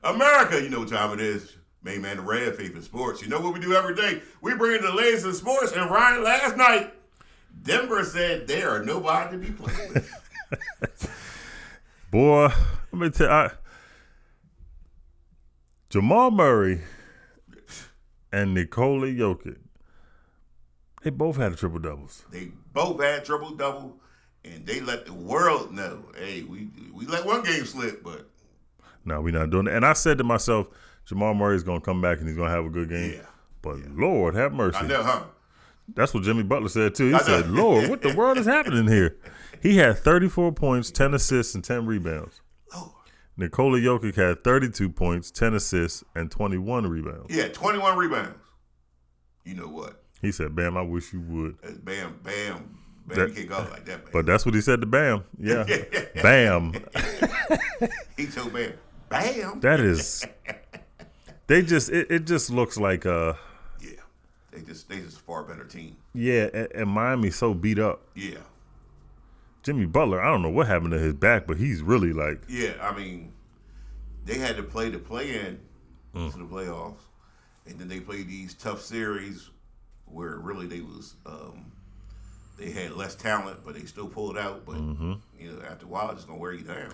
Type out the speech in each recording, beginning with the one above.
America, you know what time it is. Main man, the Red Faith in Sports. You know what we do every day? We bring in the latest in sports. And Ryan, last night, Denver said they are nobody to be playing with. Boy, let me tell you, Jamal Murray and Nikola Jokic, they both had triple-doubles. They both had triple-double, and they let the world know, hey, we let one game slip, but. No, we're not doing that. And I said to myself, Jamal Murray is going to come back and he's going to have a good game. Yeah. But Lord, have mercy. I know, huh? That's what Jimmy Butler said, too. He said, Lord, what the world is happening here? He had 34 points, 10 assists, and 10 rebounds. Lord. Nikola Jokic had 32 points, 10 assists, and 21 rebounds. Yeah, 21 rebounds. You know what? He said, Bam, I wish you would. Bam, you can't go like that, man. But that's what he said to Bam. Yeah. Bam. He told Bam, Bam. That is, it just looks like yeah, they just a far better team. Yeah, and Miami's so beat up. Yeah. Jimmy Butler, I don't know what happened to his back, but he's really like. Yeah, I mean, they had to play the play-in to the playoffs, and then they played these tough series where really they had less talent, but they still pulled out. But you know, after a while, it's gonna wear you down.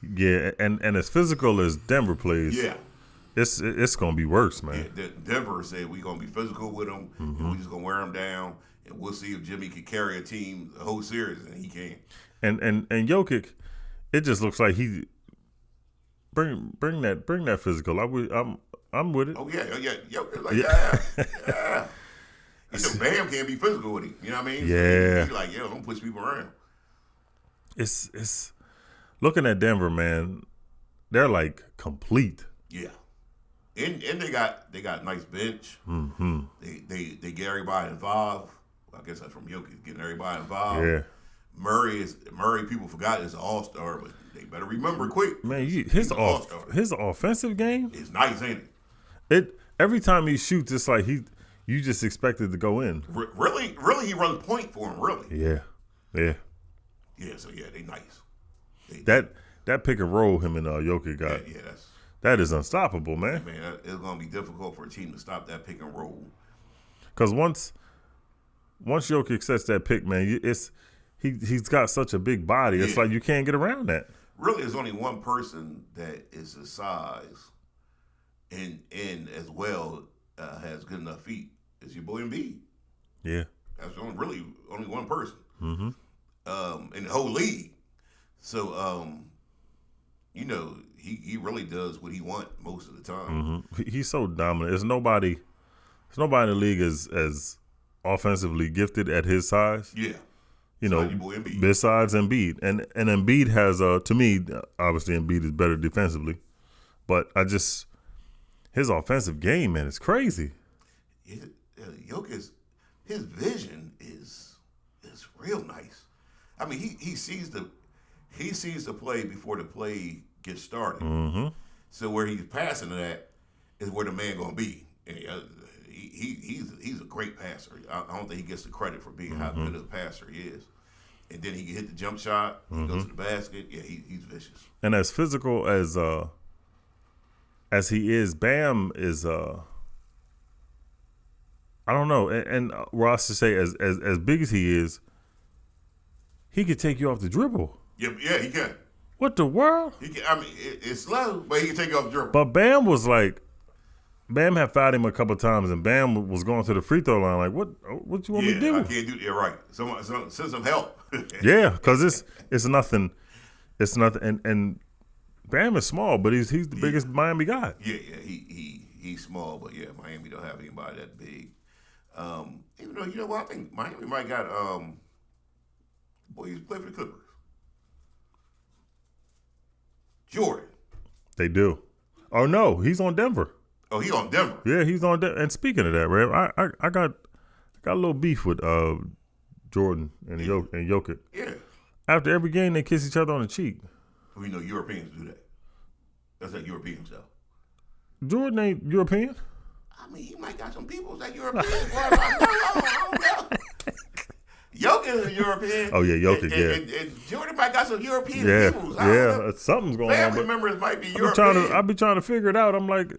Yeah, and as physical as Denver plays, yeah, it's gonna be worse, man. Yeah, Denver said we're gonna be physical with them, and we're just gonna wear them down, and we'll see if Jimmy can carry a team the whole series, and he can. And Jokic, it just looks like he bring that physical. I'm with it. Oh yeah, Jokic like yeah. You know, Bam can't be physical with him. You know what I mean? Yeah. So he's like, don't push people around. It's looking at Denver, man. They're like complete. Yeah, and they got a nice bench. Mm-hmm. They get everybody involved. I guess that's from Jokic, getting everybody involved. Yeah. Murray. People forgot is an all-star, but they better remember quick. Man, his offensive game is nice, ain't it? Every time he shoots, it's like you just expect it to go in. Really, he runs point for him. Really. Yeah. So they nice. That pick and roll him and Jokic got. Yeah, that is unstoppable, man. Man, it's gonna be difficult for a team to stop that pick and roll. Because once Jokic sets that pick, man, he's got such a big body. It's like you can't get around that. Really, there's only one person that is his size, and as well has good enough feet. It's your boy Embiid. Yeah, that's only one person. Mm-hmm. In the whole league. So, you know, he really does what he wants most of the time. Mm-hmm. He's so dominant. There's nobody in the league as offensively gifted at his size. Yeah. You know, besides Embiid. And Embiid has, to me, obviously Embiid is better defensively. But his offensive game, man, is crazy. Jokic, his vision is real nice. I mean, he sees the play before the play gets started. Mm-hmm. So where he's passing to that is where the man gonna be. And he's a great passer. I don't think he gets the credit for being how good of a passer he is. And then he can hit the jump shot. He goes to the basket. Yeah, he's vicious. And as physical as he is, Bam is I don't know. And Ross to say as big as he is, he could take you off the dribble. Yeah, he can. What the world? He can. I mean, it's slow, but he can take you off the dribble. But Bam was like, Bam had fouled him a couple of times, and Bam was going to the free throw line like, what you want me to do? I can't do that. Right. Send some help. Yeah, because it's nothing. It's nothing. And Bam is small, but he's the biggest Miami guy. Yeah. He's small, but yeah, Miami don't have anybody that big. Even though, you know what, I think Miami might got he's played for the Clippers. Jordan. They do. Oh no, he's on Denver. Oh, he on Denver. Yeah, he's on Denver. And speaking of that, Rev, I got a little beef with Jordan and Jokic. Yeah. After every game, they kiss each other on the cheek. We know Europeans do that. That's like Europeans, though. Jordan ain't European. I mean, he might got some people that Europeans. I don't know. Jokic is a European. Oh yeah, Jokic. And Jordan might got some European people. Something's going Family on. members might be European. I be trying to figure it out. I'm like,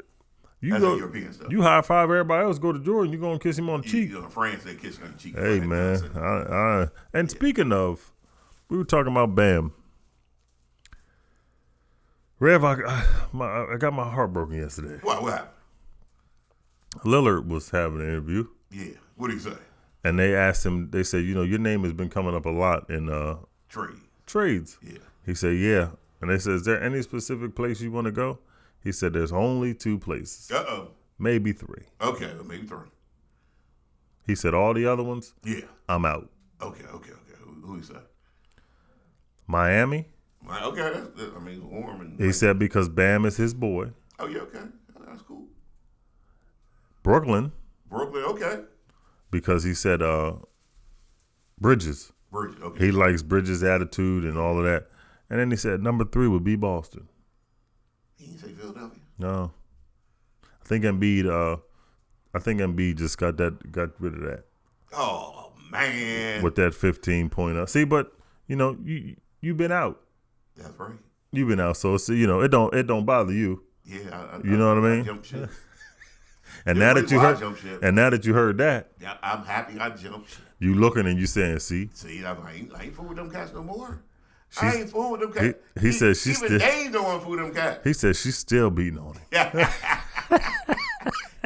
That's European stuff. You high five everybody else. Go to Jordan. You gonna kiss him on the cheek. France, they kiss on the cheek. Hey man, and speaking of, we were talking about Bam. Rev, I got my heart broken yesterday. What happened? Lillard was having an interview. Yeah. What did he say? And they asked him, they said, your name has been coming up a lot in trades. Yeah. He said, yeah. And they said, is there any specific place you want to go? He said, there's only 2 places. Uh-oh. Maybe 3. Okay, maybe 3. He said, all the other ones, I'm out. Okay. Who he said? Miami. Okay, it's warm. And he said because Bam is his boy. Oh, yeah, okay. That's cool. Brooklyn, okay. Because he said Bridges. Okay. He likes Bridges' attitude and all of that. And then he said number 3 would be Boston. He didn't say Philadelphia? No. I think Embiid just got rid of that. Oh, man. With that 15-pointer. See, but, you've been out. That's right. You've been out, so it's, it don't bother you. Yeah, you know what I mean? Jump ship. And now that you heard that, yeah, I'm happy I jumped ship. You looking and you saying, see, I ain't fooling with them cats no more. I ain't fooling with them cats. He said she's even Dave don't want to fool with them cats. He said she's still beating on him.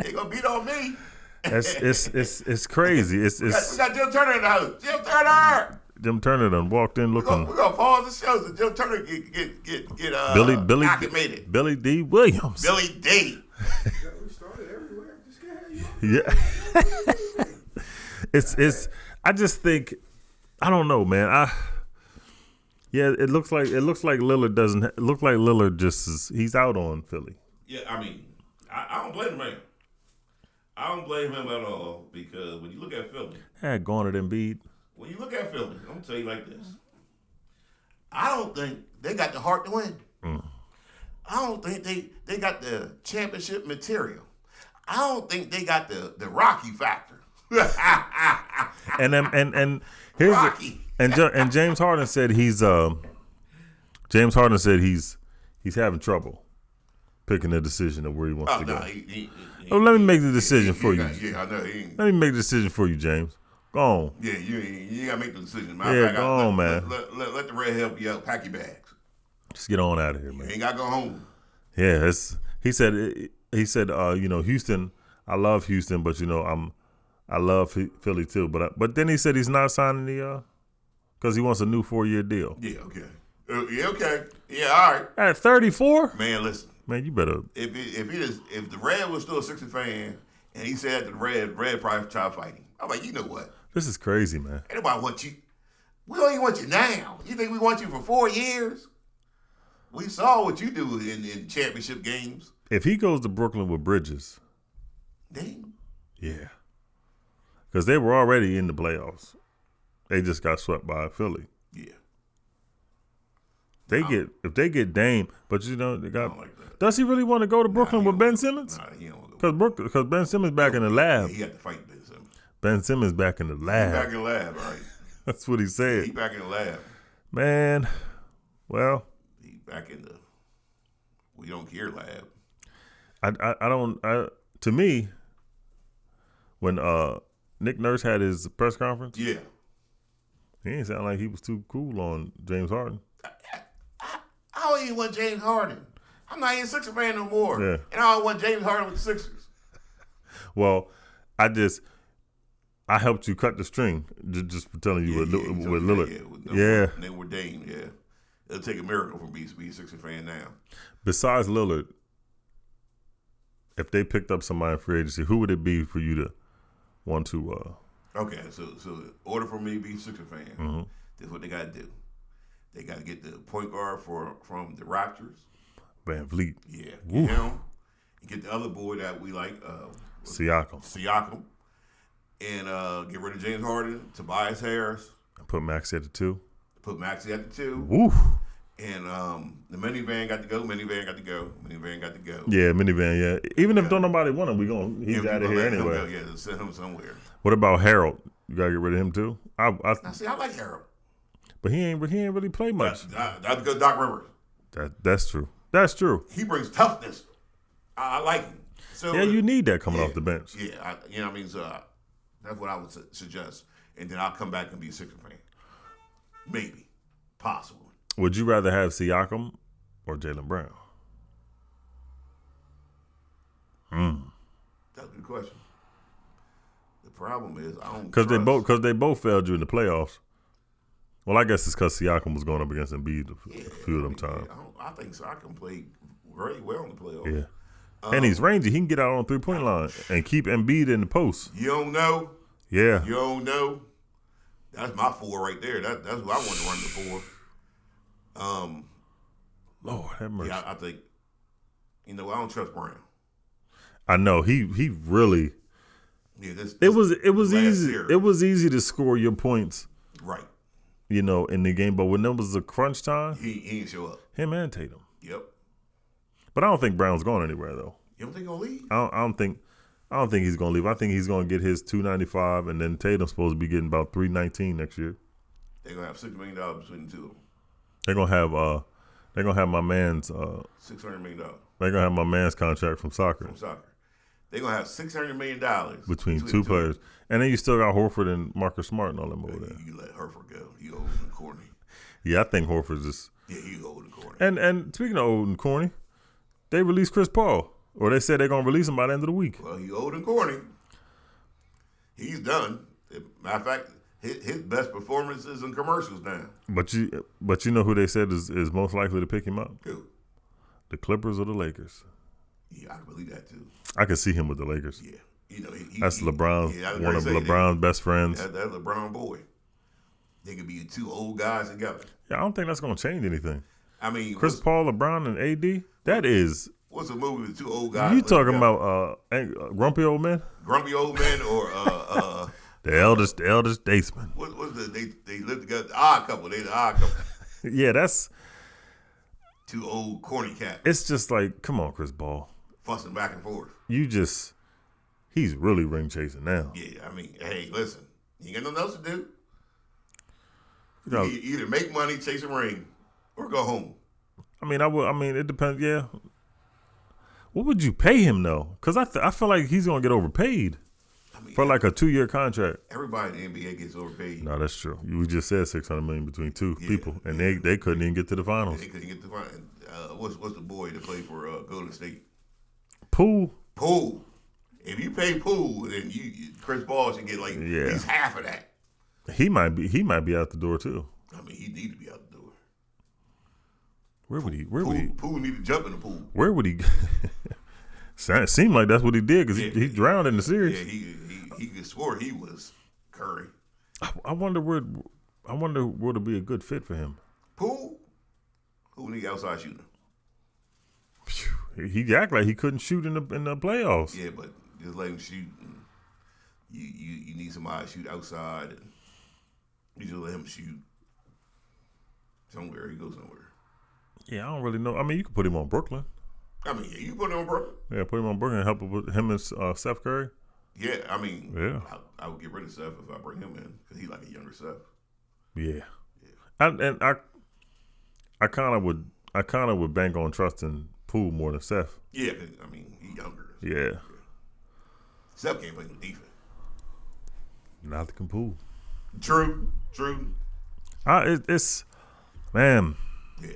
They gonna beat on me. It's crazy. We got Jim Turner in the house. Jim Turner. Jim Turner done walked in looking. We're gonna pause the show so Jim Turner get Billy acclimated. Billy D. Williams. Billy D. We started everywhere. It's. I just think. I don't know, man. It looks like Lillard doesn't look like Lillard just is. He's out on Philly. Yeah, I don't blame him, man. I don't blame him at all because when you look at Philly, had Garnered Embiid. When you look at Philly, I'm gonna tell you like this. I don't think they got the heart to win. I don't think they got the championship material. I don't think they got the Rocky factor. and here's Rocky. And James Harden said he's having trouble picking a decision of where he wants to go. Let me make the decision for you. Yeah, I know. Let me make the decision for you, James. Go on. Yeah, you gotta make the decision. Go on, man. Let the red help you out. Pack your bags. Just get on out of here, man. You ain't gotta go home. Yeah, he said, Houston. I love Houston, but I love Philly too. But then he said he's not signing because he wants a new 4-year deal. Yeah, okay. Okay. Yeah, all right. At 34, man, listen. Man, you better. If the Red was still a Sixers fan and he said the Red probably try fighting, I'm like, you know what? This is crazy, man. Ain't nobody want you. We don't even want you now. You think we want you for 4 years? We saw what you do in championship games. If he goes to Brooklyn with Bridges, dang. Yeah. Because they were already in the playoffs. They just got swept by Philly. Yeah. If they get Dame, but they got. Like that. Does he really want to go to Brooklyn with Ben Simmons? Nah, he don't go. Because Ben Simmons back in the lab. Yeah, he had to fight Ben Simmons. Ben Simmons back in the lab. He's back in the lab, right? That's what he said. He back in the lab. Man, well. He back in the we don't care lab. To me, when Nick Nurse had his press conference, yeah, he didn't sound like he was too cool on James Harden. I don't even want James Harden. I'm not even a Sixers fan no more. Yeah. And I don't want James Harden with the Sixers. Well, I helped you cut the string just for telling you with Lillard. Yeah. And then with Dame, yeah. It'll take a miracle for me to be a Sixers fan now. Besides Lillard, if they picked up somebody in free agency, who would it be for you to want to? Okay, so in order for me to be a Sixers fan, this is what they got to do. They got to get the point guard from the Raptors. Van Vliet. Yeah, get him. And get the other boy that we like, Siakam. And get rid of James Harden, Tobias Harris. And put Maxey at the 2. Put Maxey at the 2. Woo. And the minivan got to go. Minivan got to go. Yeah, minivan. Yeah. Even if don't nobody want him, he's out of here anyway. Yeah, send him somewhere. What about Harold? You gotta get rid of him too. I like Harold, but he ain't really played much. That's because Doc Rivers. That's true. That's true. He brings toughness. I like him. So yeah, you need that coming off the bench. Yeah, you know what I mean. So that's what I would suggest, and then I'll come back and be a Sixers fan. Maybe, possible. Would you rather have Siakam or Jaylen Brown? That's a good question. The problem is I don't because they both failed you in the playoffs. Well, I guess it's because Siakam was going up against Embiid a few of them times. I think Siakam played very well in the playoffs. Yeah, and he's rangy. He can get out on 3-point line and keep Embiid in the post. You don't know. Yeah, you don't know. That's my 4 right there. That's who I want to run the 4. Lord have mercy. Yeah, I think. I don't trust Brown. I know he really. Yeah, it was easy. Year. It was easy to score your points, right? In the game, but when there was a crunch time, he didn't show up. Him and Tatum. Yep. But I don't think Brown's going anywhere though. You don't think he'll leave? I don't think he's going to leave. I think he's going to get his $295, and then Tatum's supposed to be getting about $319 next year. They're gonna have $6 million between the two of them. They're gonna have my man's $600 million. They're gonna have my man's contract from soccer. They're gonna have $600 million between two players, and then you still got Horford and Marcus Smart and all them over there. You let Horford go. He old and corny. Yeah, I think Horford's just. Yeah, he's old and corny. And speaking of old and corny, they released Chris Paul, or they said they're gonna release him by the end of the week. Well, he's old and corny. He's done. Matter of fact, his best performances in commercials now. But you know who they said is most likely to pick him up? Who? The Clippers or the Lakers. Yeah, I can believe that too. I could see him with the Lakers. Yeah, that's LeBron, one of LeBron's best friends. That's LeBron boy. They could be 2 old guys together. Yeah, I don't think that's going to change anything. I mean, Chris Paul, LeBron, and AD. That is. What's a movie with 2 old guys? You talking about Grumpy Old Men? Grumpy Old Men or the eldest statesman. What's they live together? The Odd Couple. They the Odd Couple. Yeah, that's 2 old corny cats. It's just like, come on, Chris Paul. Fussing back and forth. He's really ring chasing now. Yeah, I mean, hey, listen, you ain't got nothing else to do. You either make money, chase a ring, or go home. I mean, it depends. Yeah. What would you pay him though? Because I feel like he's gonna get overpaid for like a 2-year contract. Everybody in the NBA gets overpaid. No, that's true. We just said $600 million between two people, and they couldn't even get to the finals. They couldn't get to the finals. What's the boy that played for Golden State? Poole. If you pay Poole, then Chris Paul should get at least half of that. He might be out the door too. I mean, he need to be out the door. Where would he? Poole need to jump in the pool. Where would he? Seemed like that's what he did because he drowned in the series. Yeah, he swore he was Curry. I wonder where to be a good fit for him. Poole, who need outside shooting? He act like he couldn't shoot in the playoffs. Yeah, but just let him shoot. And you need somebody to shoot outside, and you just let him shoot somewhere. He goes somewhere. Yeah, I don't really know. I mean, you could put him on Brooklyn. I mean, you put him on Brooklyn. Yeah, put him on Brooklyn and help with him and Steph Curry. Yeah, I mean, I would get rid of Steph if I bring him in because he's like a younger Steph. Yeah. I kind of would bank on trusting Poole more than Steph. Yeah, I mean, he's younger. Yeah. Steph can't play no defense. Neither can Poole. True. It's man. Yeah.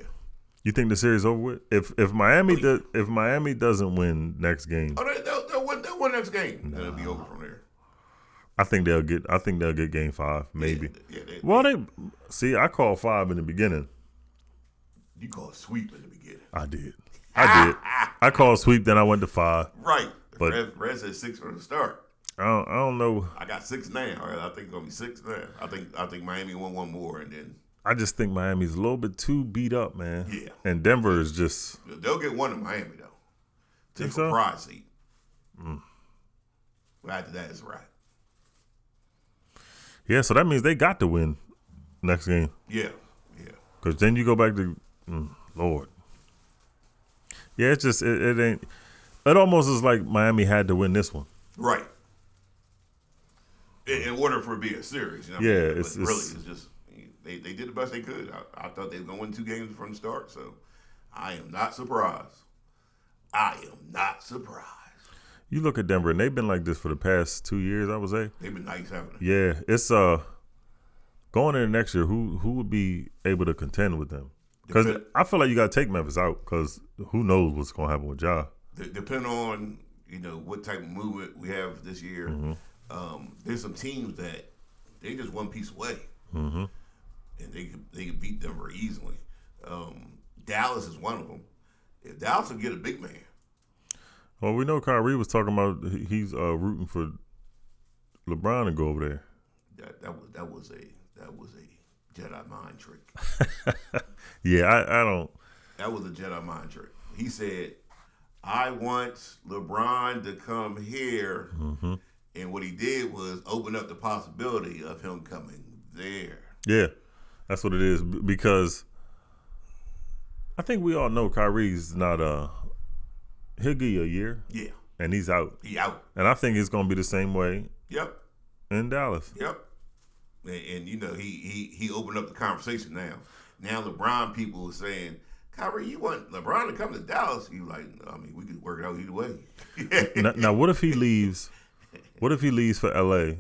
You think the series over with? If Miami doesn't win next game, they'll win next game. No. It'll be over from there. I think they'll get game 5 maybe. Yeah, I called 5 in the beginning. You called sweep in the beginning. I did. I called sweep, then I went to 5. Right. But Red said 6 from the start. I don't know. I got 6 now. I think it's gonna be 6 now. I think Miami won one more, and then I just think Miami's a little bit too beat up, man. Yeah. And Denver is just. They'll get one in Miami though. Think so? Pride seat. Mm. But after that, it's right. Yeah, so that means they got to win next game. Yeah. Because then you go back to Lord. Yeah, it's just it ain't. It almost is like Miami had to win this one. Right. In order for it to be a series. You know Yeah, what I mean? it's just they did the best they could. I thought they were going to win 2 games from the start, so I am not surprised. You look at Denver, and they've been like this for the past 2 years, I would say. They've been nice, haven't they? Yeah, it's going into next year, who would be able to contend with them? Because I feel like you got to take Memphis out because who knows what's going to happen with Ja. Depending on, what type of movement we have this year, there's some teams that they just one piece away. Mm-hmm. And they could beat Denver easily. Dallas is one of them. If Dallas will get a big man. Well, we know Kyrie was talking about he's rooting for LeBron to go over there. That was a Jedi mind trick. Yeah, I don't. That was a Jedi mind trick. He said, "I want LeBron to come here," and what he did was open up the possibility of him coming there. Yeah, that's what it is because I think we all know Kyrie's not he'll give you a year. Yeah. And he's out. He out. And I think it's gonna be the same way. Yep. In Dallas. Yep. And he opened up the conversation now. Now LeBron people are saying, Kyrie, you want LeBron to come to Dallas? You like, I mean, we could work it out either way. now what if he leaves? What if he leaves for LA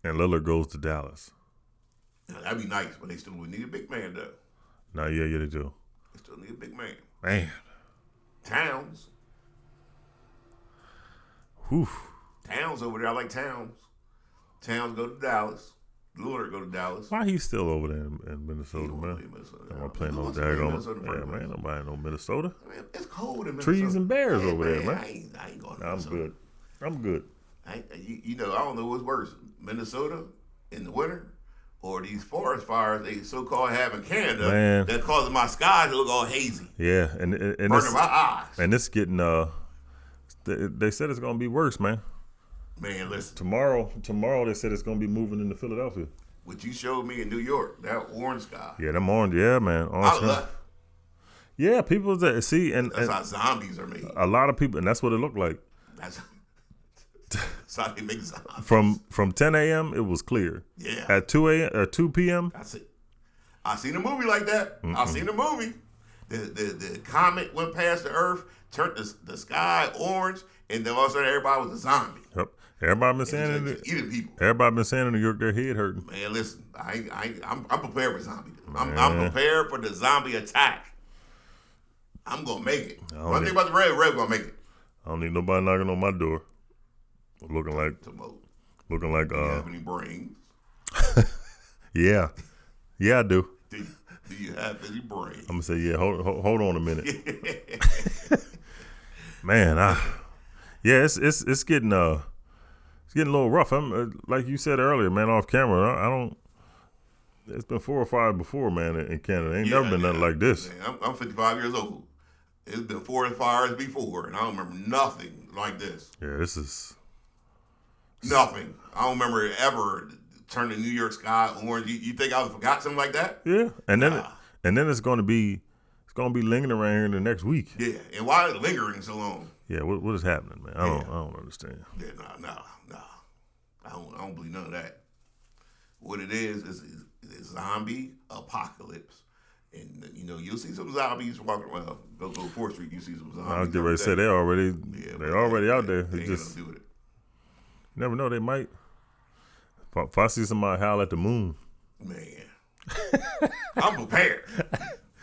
and Lillard goes to Dallas? Now, that'd be nice, but they still would need a big man though. No, yeah, they do. They still need a big man. Man. Towns. Whew. Towns over there. I like Towns. Towns go to Dallas. Lillard go to Dallas. Why he's still over there in Minnesota, man? I'm not playing no daggone. Yeah, man, nobody no Minnesota. I mean, it's cold in Minnesota. Trees and bears over there, man. I ain't going to Minnesota. I'm good. I don't know what's worse, Minnesota in the winter or these forest fires they so-called have in Canada man. That causes my skies to look all hazy. Yeah, and burning my eyes. And it's getting they said it's gonna be worse, man. Man, listen. Tomorrow they said it's gonna be moving into Philadelphia. What you showed me in New York, that orange sky. Yeah, them orange. Yeah, man. Orange I left. Yeah, people that see and that's how zombies are made. A lot of people, and that's what it looked like. That's how they make zombies. From 10 a.m. it was clear. Yeah. At 2 p.m. That's it. I seen a movie like that. I seen a movie. The comet went past the Earth, turned the sky orange, and then all of a sudden everybody was a zombie. Yep. Everybody been saying eating people. Everybody been saying in New York their head hurting. Man, listen, I'm prepared for zombie. I'm prepared for the zombie attack. I'm gonna make it. One thing about the Red gonna make it. I don't need nobody knocking on my door. Looking like do you have any brains? Yeah, I do. Do you have any brains? I'm gonna say yeah. Hold on a minute, man. It's getting a little rough. I'm like you said earlier, man, off camera. I don't. It's been 4 or 5 before, man, in Canada. Ain't never been nothing like this. Man, I'm 55 years old. It's been 4 or 5 years before, and I don't remember nothing like this. Yeah, this is nothing. I don't remember it ever turning New York sky orange. You think I forgot something like that? Yeah, and then it's going to be lingering around here in the next week. Yeah, and why is it lingering so long? Yeah, what is happening, man? I don't understand. Yeah, no. I don't believe none of that. What it is zombie apocalypse. And, you'll see some zombies walking around. Go 4th Street, you see some zombies. I was getting ready to say they're already out there. They ain't gonna do it. You never know, they might. If I see somebody howl at the moon. Man. I'm prepared.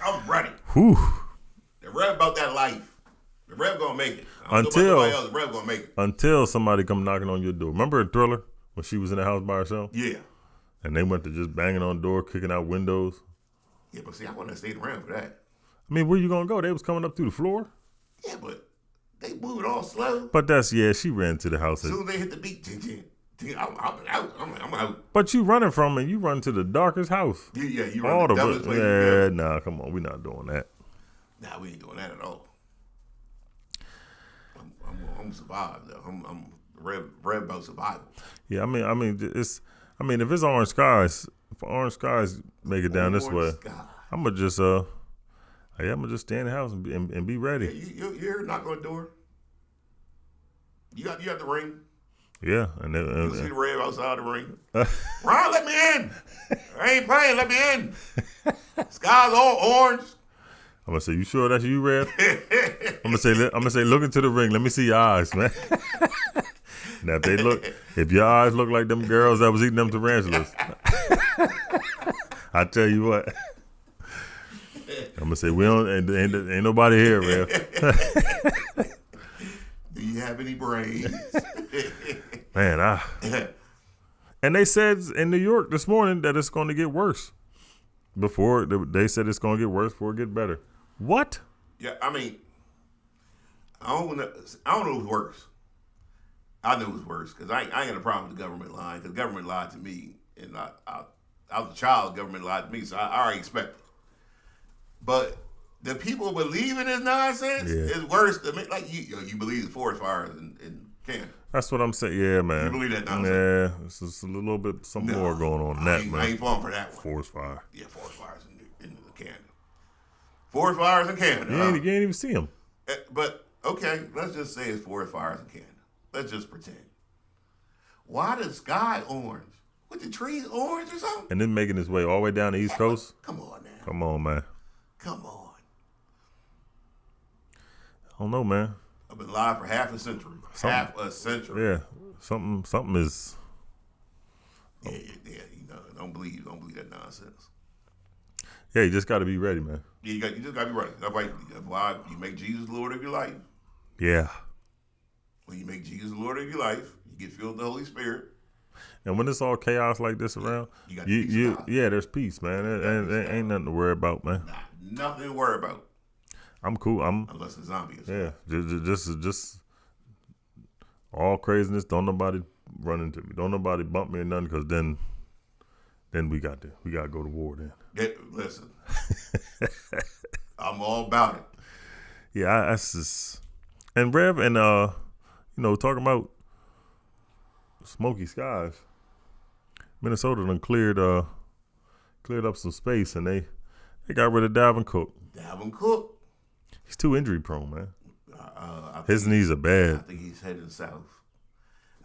I'm ready. Whew. The Rev about that life. The Rev gonna make it. The Rev gonna make it. Until somebody come knocking on your door. Remember in Thriller when she was in the house by herself? Yeah. And they went to just banging on the door, kicking out windows. Yeah, but see, I wouldn't have stayed around for that. I mean, where you gonna go? They was coming up through the floor. Yeah, but they moved all slow. But she ran to the house. As soon as they hit the beat, I'm out. I'm out. But you running from it, you run to the darkest house. Yeah, you run to the devil's place. Yeah, nah, come on, we're not doing that. Nah, we ain't doing that at all. I'm survive though. I'm Rev about survival. Yeah, I mean, if it's orange skies, if orange skies make it down this way, I'm gonna just stay in the house and be ready. Yeah, you hear knock on the door. You got the ring. Yeah, and You see the Rev outside the ring. Ron, let me in. I ain't playing. Let me in. Sky's all orange. I'm gonna say, you sure that's you, Rev? I'm gonna say, look into the ring. Let me see your eyes, man. Now, if your eyes look like them girls that was eating them tarantulas, I tell you what. I'm gonna say, we don't ain't nobody here, Rev. Do you have any brains? Man, and they said in New York this morning that it's going to get worse. Before they said it's going to get worse before it get better. What? Yeah, I mean, I don't know who's worse. I know who's worse because I ain't got a problem with the government lying because the government lied to me, and I was a child. The government lied to me, so I already expect it. But the people believing this nonsense is worse than me. Like you believe the forest fires in Canada. That's what I'm saying. Yeah, man. You believe that nonsense? Yeah, it's just a little bit more going on than that, man. I ain't falling for that one. Forest fire. Yeah, forest fires in Canada. Forest fires in Canada. You ain't even see them. But okay, let's just say it's forest fires in Canada. Let's just pretend. Why the sky orange? With the trees orange or something? And then making his way all the way down the East Coast? Come on now. Come on, man. Come on. I don't know, man. I've been live for half a century. Half a century. Yeah. Something is. Yeah, don't believe that nonsense. Yeah, you just got to be ready, man. Yeah, you just got to be ready. That's why you make Jesus Lord of your life. Yeah. When you make Jesus Lord of your life, you get filled with the Holy Spirit. And when it's all chaos like this around, you got peace. There's peace, man. Ain't nothing to worry about, man. Nothing to worry about. I'm cool. Unless it's zombies. Yeah, just all craziness. Don't nobody run into me. Don't nobody bump me or nothing, because then we got to go to war then. Listen, I'm all about it. Yeah, that's just, and Rev and talking about smoky skies. Minnesota done cleared up some space, and they got rid of Dalvin Cook. Dalvin Cook. He's too injury prone, man. His knees are bad. I think he's headed south.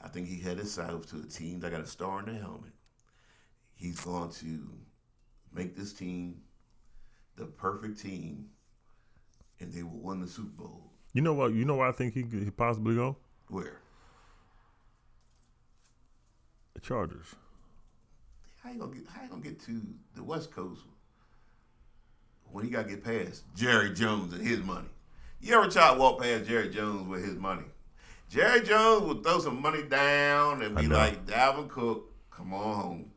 I think he headed south to a team that got a star in the helmet. He's going to make this team the perfect team, and they will win the Super Bowl. You know what? You know where I think he could possibly go? Where? The Chargers. How you gonna get to the West Coast when he got to get past Jerry Jones and his money? You ever try to walk past Jerry Jones with his money? Jerry Jones would throw some money down and be like, Dalvin Cook, come on home.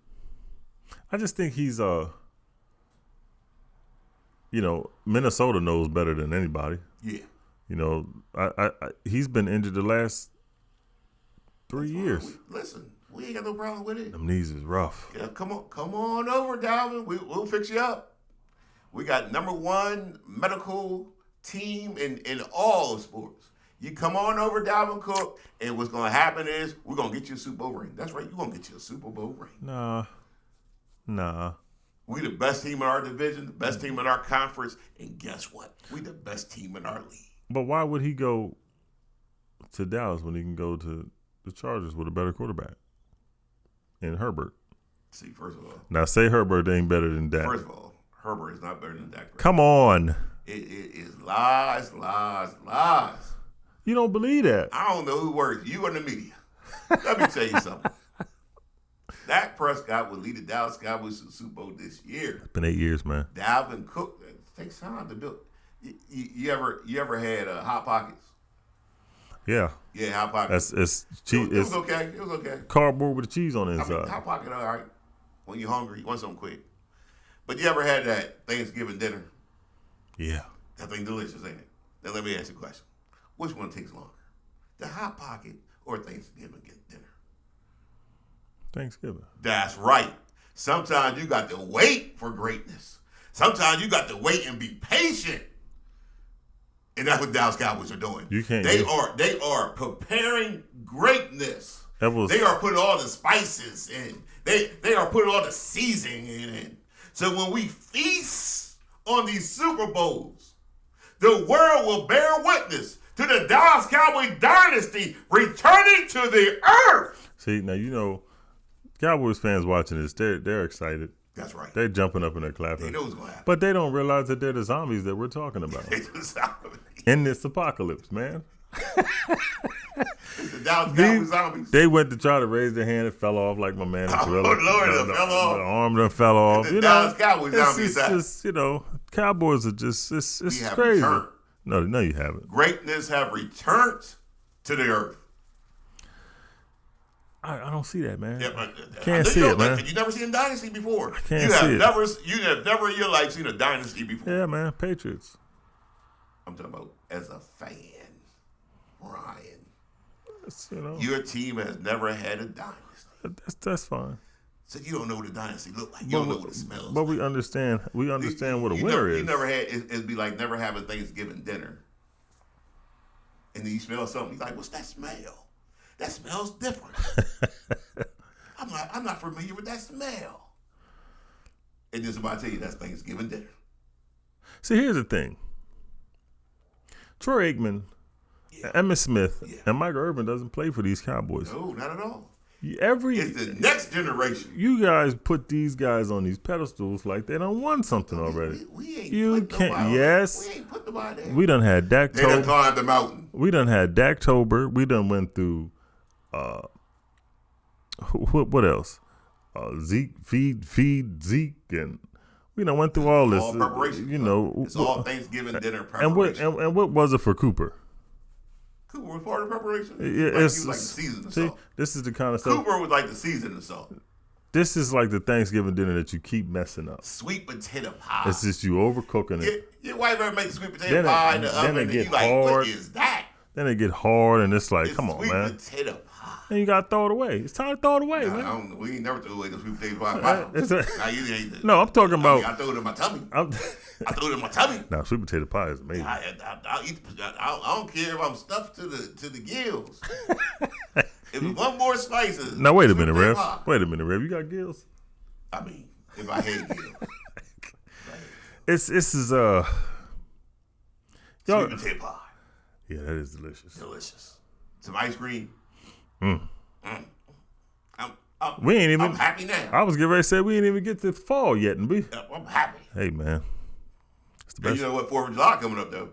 I just think he's Minnesota knows better than anybody. Yeah. He's been injured the last 3 years. Listen, we ain't got no problem with it. Them knees is rough. Yeah, come on over, Dalvin. We'll fix you up. We got #1 medical team in all sports. You come on over, Dalvin Cook, and what's going to happen is we're going to get you a Super Bowl ring. That's right. You're going to get you a Super Bowl ring. Nah. We the best team in our division, the best team in our conference, and guess what? We the best team in our league. But why would he go to Dallas when he can go to the Chargers with a better quarterback? And Herbert. See, first of all. Now, say Herbert ain't better than Dak. First of all, Herbert is not better than Dak. Come on. It is lies. You don't believe that. I don't know who works, you or the media. Let me tell you something. Dak Prescott will lead the Dallas Cowboys to the Super Bowl this year. It's been 8 years, man. Dalvin Cook, it takes time to build. You ever had Hot Pockets? Yeah. Yeah, Hot Pockets. It's cheese. It was okay. It was okay. Cardboard with the cheese on the inside. Hot Pocket, all right. When you're hungry, you want something quick. But you ever had that Thanksgiving dinner? Yeah. That thing delicious, ain't it? Now let me ask you a question. Which one takes longer? The Hot Pocket or Thanksgiving dinner? Thanksgiving. That's right. Sometimes you got to wait for greatness. Sometimes you got to wait and be patient. And that's what Dallas Cowboys are doing. They are preparing greatness. They are putting all the spices in. They are putting all the seasoning in. So when we feast on these Super Bowls, the world will bear witness to the Dallas Cowboy dynasty returning to the earth. See, now you know, Cowboys fans watching this, they're excited. That's right. They're jumping up and they're clapping. They know what's going to happen. But they don't realize that they're the zombies that we're talking about in this apocalypse, man. The Dallas Cowboys zombies. They went to try to raise their hand. It fell off like my man. Oh, Lord, it fell off. The arm done fell off. The Dallas Cowboys zombies. It's just, you know, Cowboys are just, it's crazy. Returned. No, you haven't. Greatness have returned to the earth. I don't see that, man. Yeah, Can't see it, man. You never seen a dynasty before. I can't see it. You have never in your life seen a dynasty before. Yeah, man. Patriots. I'm talking about as a fan, Ryan. You know, Your team has never had a dynasty. that's fine. So you don't know what a dynasty look like. You don't know what it smells But like. we understand what a winner is. You never had. It'd be like never having Thanksgiving dinner, and then you smell something. You're like, what's that smell? That smells different. I'm not familiar with that smell. And then somebody tell you that's Thanksgiving dinner. See, here's the thing. Troy Aikman, Emmitt Smith, and Mike Irvin doesn't play for these Cowboys. No, not at all. It's the next generation. You guys put these guys on these pedestals like they done won something already. We ain't you put can't. nobody. Yes, We ain't put nobody there. we done had Dak. They done climbed the mountain. We done had Daktober. We done went through. What else? Zeke, feed Zeke, and we done went through all this. All preparation. You know, it's all Thanksgiving dinner preparation. And what was it for Cooper? Cooper was part of the preparation. Yeah, he was like the season of salt. This is the kind of stuff. Cooper was like the season of salt. This is like the Thanksgiving dinner that you keep messing up. Sweet potato pie. It's just you overcooking it. Your wife ever make sweet potato pie in the oven and you like, hard. what is that? Then it get hard and it's like, come on, sweet man. Sweet potato pie. And you gotta throw it away. It's time to throw it away, man. We ain't never throw away the sweet potato pie. No, I'm talking about. I throw it in my tummy. I throw it in my tummy. Now, sweet potato pie is amazing. I don't care if I'm stuffed to the gills. If it's one more slices. Now wait a minute, Rev. Wait a minute, Rev. You got gills? I mean, if I had gills. This is sweet potato pie. Yeah, that is delicious. Delicious. Some ice cream. We ain't even. I'm happy now. I was getting ready to say we ain't even get to fall yet, and I'm happy. Hey, man, it's the best. And you know what? 4th of July coming up though.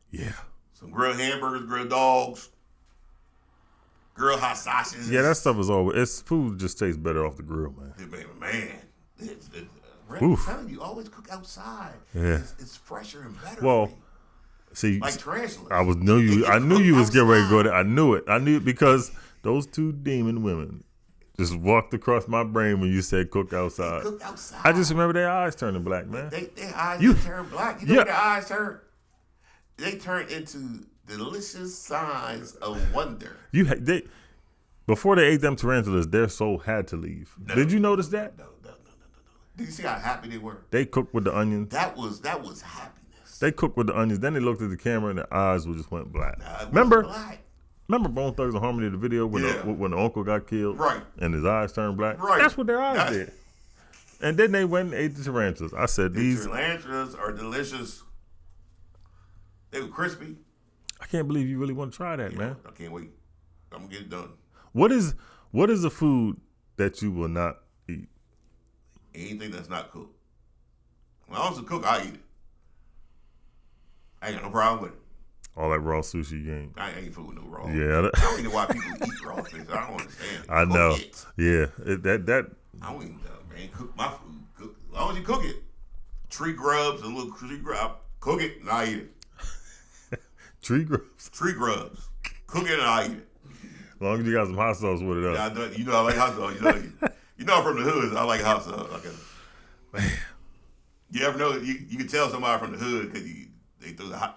Yeah. Some grilled hamburgers, grilled dogs, grilled hot sausages. Yeah, that stuff is always. It's food just tastes better off the grill, man. I'm telling you, always cook outside. Yeah. It's fresher and better. Well, see, like tarantulas. I knew you was getting ready to go there. I knew it because those two demon women just walked across my brain when you said cook outside. Cook outside. I just remember their eyes turning black, man. Their eyes turn black. You know what their eyes turn? They turn into delicious signs of wonder. Before they ate them tarantulas, their soul had to leave. No, did you notice that? No. Did you see how happy they were? They cooked with the onions. That was happiness. They cooked with the onions. Then they looked at the camera and their eyes just went black. Remember Bone Thugs and Harmony, the video when the uncle got killed? Right. And his eyes turned black? Right. That's what their eyes did. And then they went and ate the tarantulas. I said, these tarantulas are delicious. They were crispy. I can't believe you really want to try that, man. I can't wait. I'm going to get it done. What is a food that you will not eat? Anything that's not cooked. When I was a cook, I eat it. I ain't got no problem with it. All that raw sushi you ain't. I ain't food with no raw. Yeah. I don't even know why people eat raw fish. I don't understand it. I know. Yeah. That. I don't even know, man. Cook my food. Cook. As long as you cook it. Tree grubs and little tree grubs. Cook it and I eat it. Tree grubs? Tree grubs. Cook it and I eat it. As long as you got some hot sauce with it. Yeah, I like hot sauce. You know I'm from the hood. I like hot sauce. Man. You ever know you can tell somebody from the hood because they throw the hot.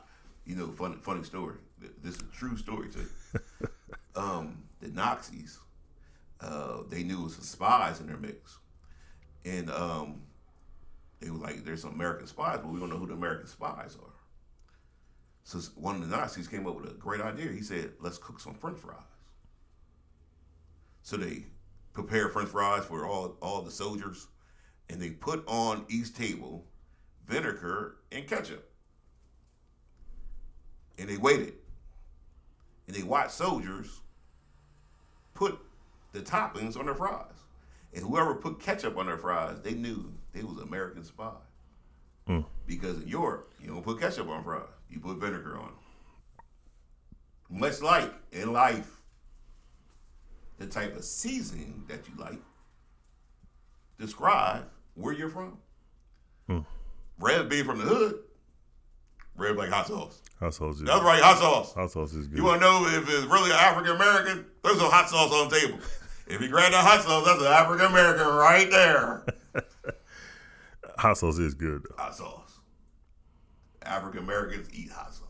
Funny story. This is a true story too. The Nazis, they knew it was some spies in their mix, and they were like, "There's some American spies, but we don't know who the American spies are." So one of the Nazis came up with a great idea. He said, "Let's cook some French fries." So they prepare French fries for all the soldiers, and they put on each table vinegar and ketchup. And they waited. and they watched soldiers put the toppings on their fries. And whoever put ketchup on their fries, they knew they was American spy. Because in Europe, you don't put ketchup on fries. You put vinegar on them. Much like in life, the type of seasoning that you like describe where you're from. Red being from the hood, red like hot sauce. Hot sauce is That's right, hot sauce. Hot sauce is good. You want to know if it's really African American? There's some hot sauce on the table. If you grab that hot sauce, that's an African American right there. Hot sauce is good though. Hot sauce. African Americans eat hot sauce.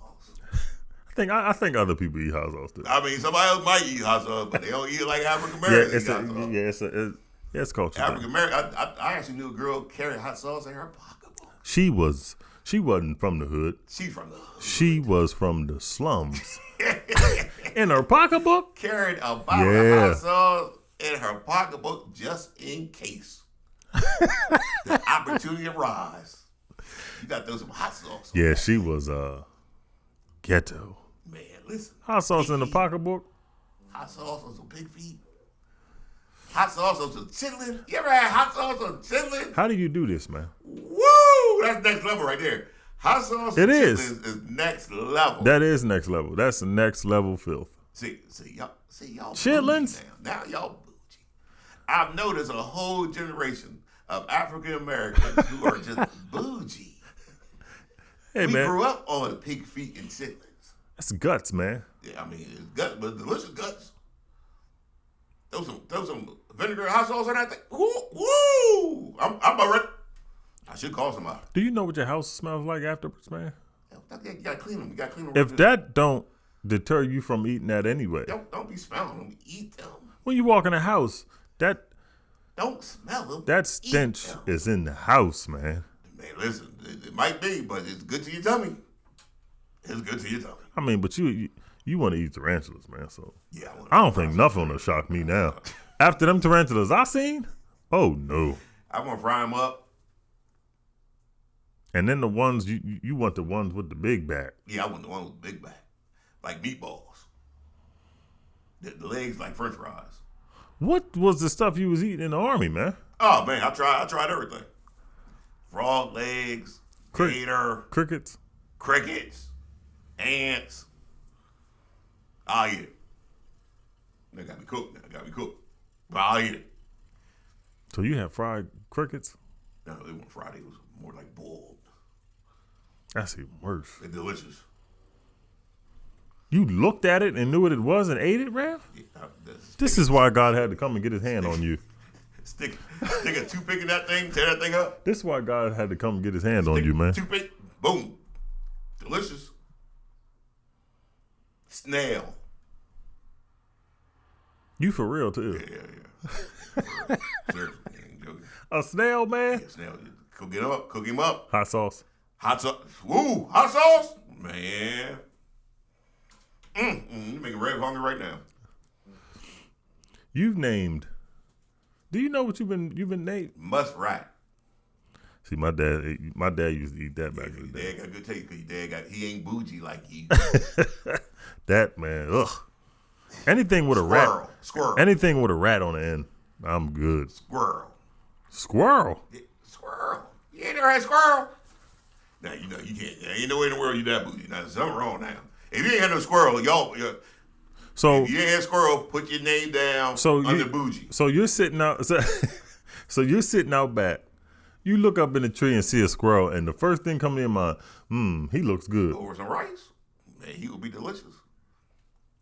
I think other people eat hot sauce too. I mean, somebody else might eat hot sauce, but they don't eat it like African Yeah, Americans. it's culture. African American. I actually knew a girl carried hot sauce in her pocketbook. She wasn't from the hood. She's from the hood. She was from the slums. In her pocketbook? Carried a bottle of hot sauce in her pocketbook just in case. The opportunity arise. You got to throw some hot sauce on Yeah, that. she was ghetto. Man, listen. Hot sauce Pig in the feet. pocketbook? Hot sauce on some pig feet. Hot sauce on some chitlin. You ever had hot sauce on chitlin? How do you do this, man? Woo! That's next level right there. Hot sauce It on is. chitlin is next level. That is next level. That's the next level filth. See y'all Chitlins? bougie now. Now y'all bougie. I've noticed a whole generation of African Americans who are just bougie. Hey, We man. grew up on pig feet and chitlins. That's guts, man. Yeah, I mean it's guts, but delicious guts. Throw some vinegar and hot sauce on that thing. Woo! I'm about ready. I should call somebody. Do you know what your house smells like afterwards, man? You gotta clean them. You gotta clean them. If that don't deter you from eating that anyway. don't be smelling them. Eat them. When you walk in a house, that Don't smell them. stench Eat them. is in the house, man. Man, listen. It might be, but it's good to your tummy. It's good to your tummy. I mean, but you want to eat tarantulas, man. So Yeah. I don't think nothing will shock me now. After them tarantulas I seen, oh no. I'm gonna fry them up. And then the ones you want the ones with the big back. Yeah, I want the one with the big back, like meatballs. The legs like French fries. What was the stuff you was eating in the army, man? Oh man, I tried everything. Frog legs, gator, Crickets. crickets, ants. I'll eat it. They gotta be cooked. But I'll eat it. So you had fried crickets? No, they weren't fried. It was more like boiled. That's even worse. They're delicious. You looked at it and knew what it was and ate it, Rev? Yeah, This is why God had to come and get his hand on you. stick a toothpick in that thing, tear that thing up. This is why God had to come and get his hand on you, man. Toothpick, boom. Delicious. Snail. You for real, too. Yeah. Seriously, I ain't joking. A snail, man? Yeah, snail. Cook him up. Hot sauce. Hot sauce. Woo, hot sauce? Man. You making Rev hungry right now. You've named. Do you know what you've been named? Muskrat. See, my dad used to eat that back in Your the day. dad got good taste because your dad he ain't bougie like you. That, man, ugh. Anything with a rat. Squirrel. Anything with a rat on the end, I'm good. Squirrel. Squirrel. Yeah, squirrel. You ain't never had squirrel? Now, you know, you can't. There ain't no way in the world you that bougie. Now, there's something wrong now. If you ain't had no squirrel, y'all, So if you ain't had squirrel, put your name down under bougie. So you're sitting out. So you're sitting out back. You look up in the tree and see a squirrel, and the first thing coming to your mind, he looks good. Over some rice, man, he would be delicious.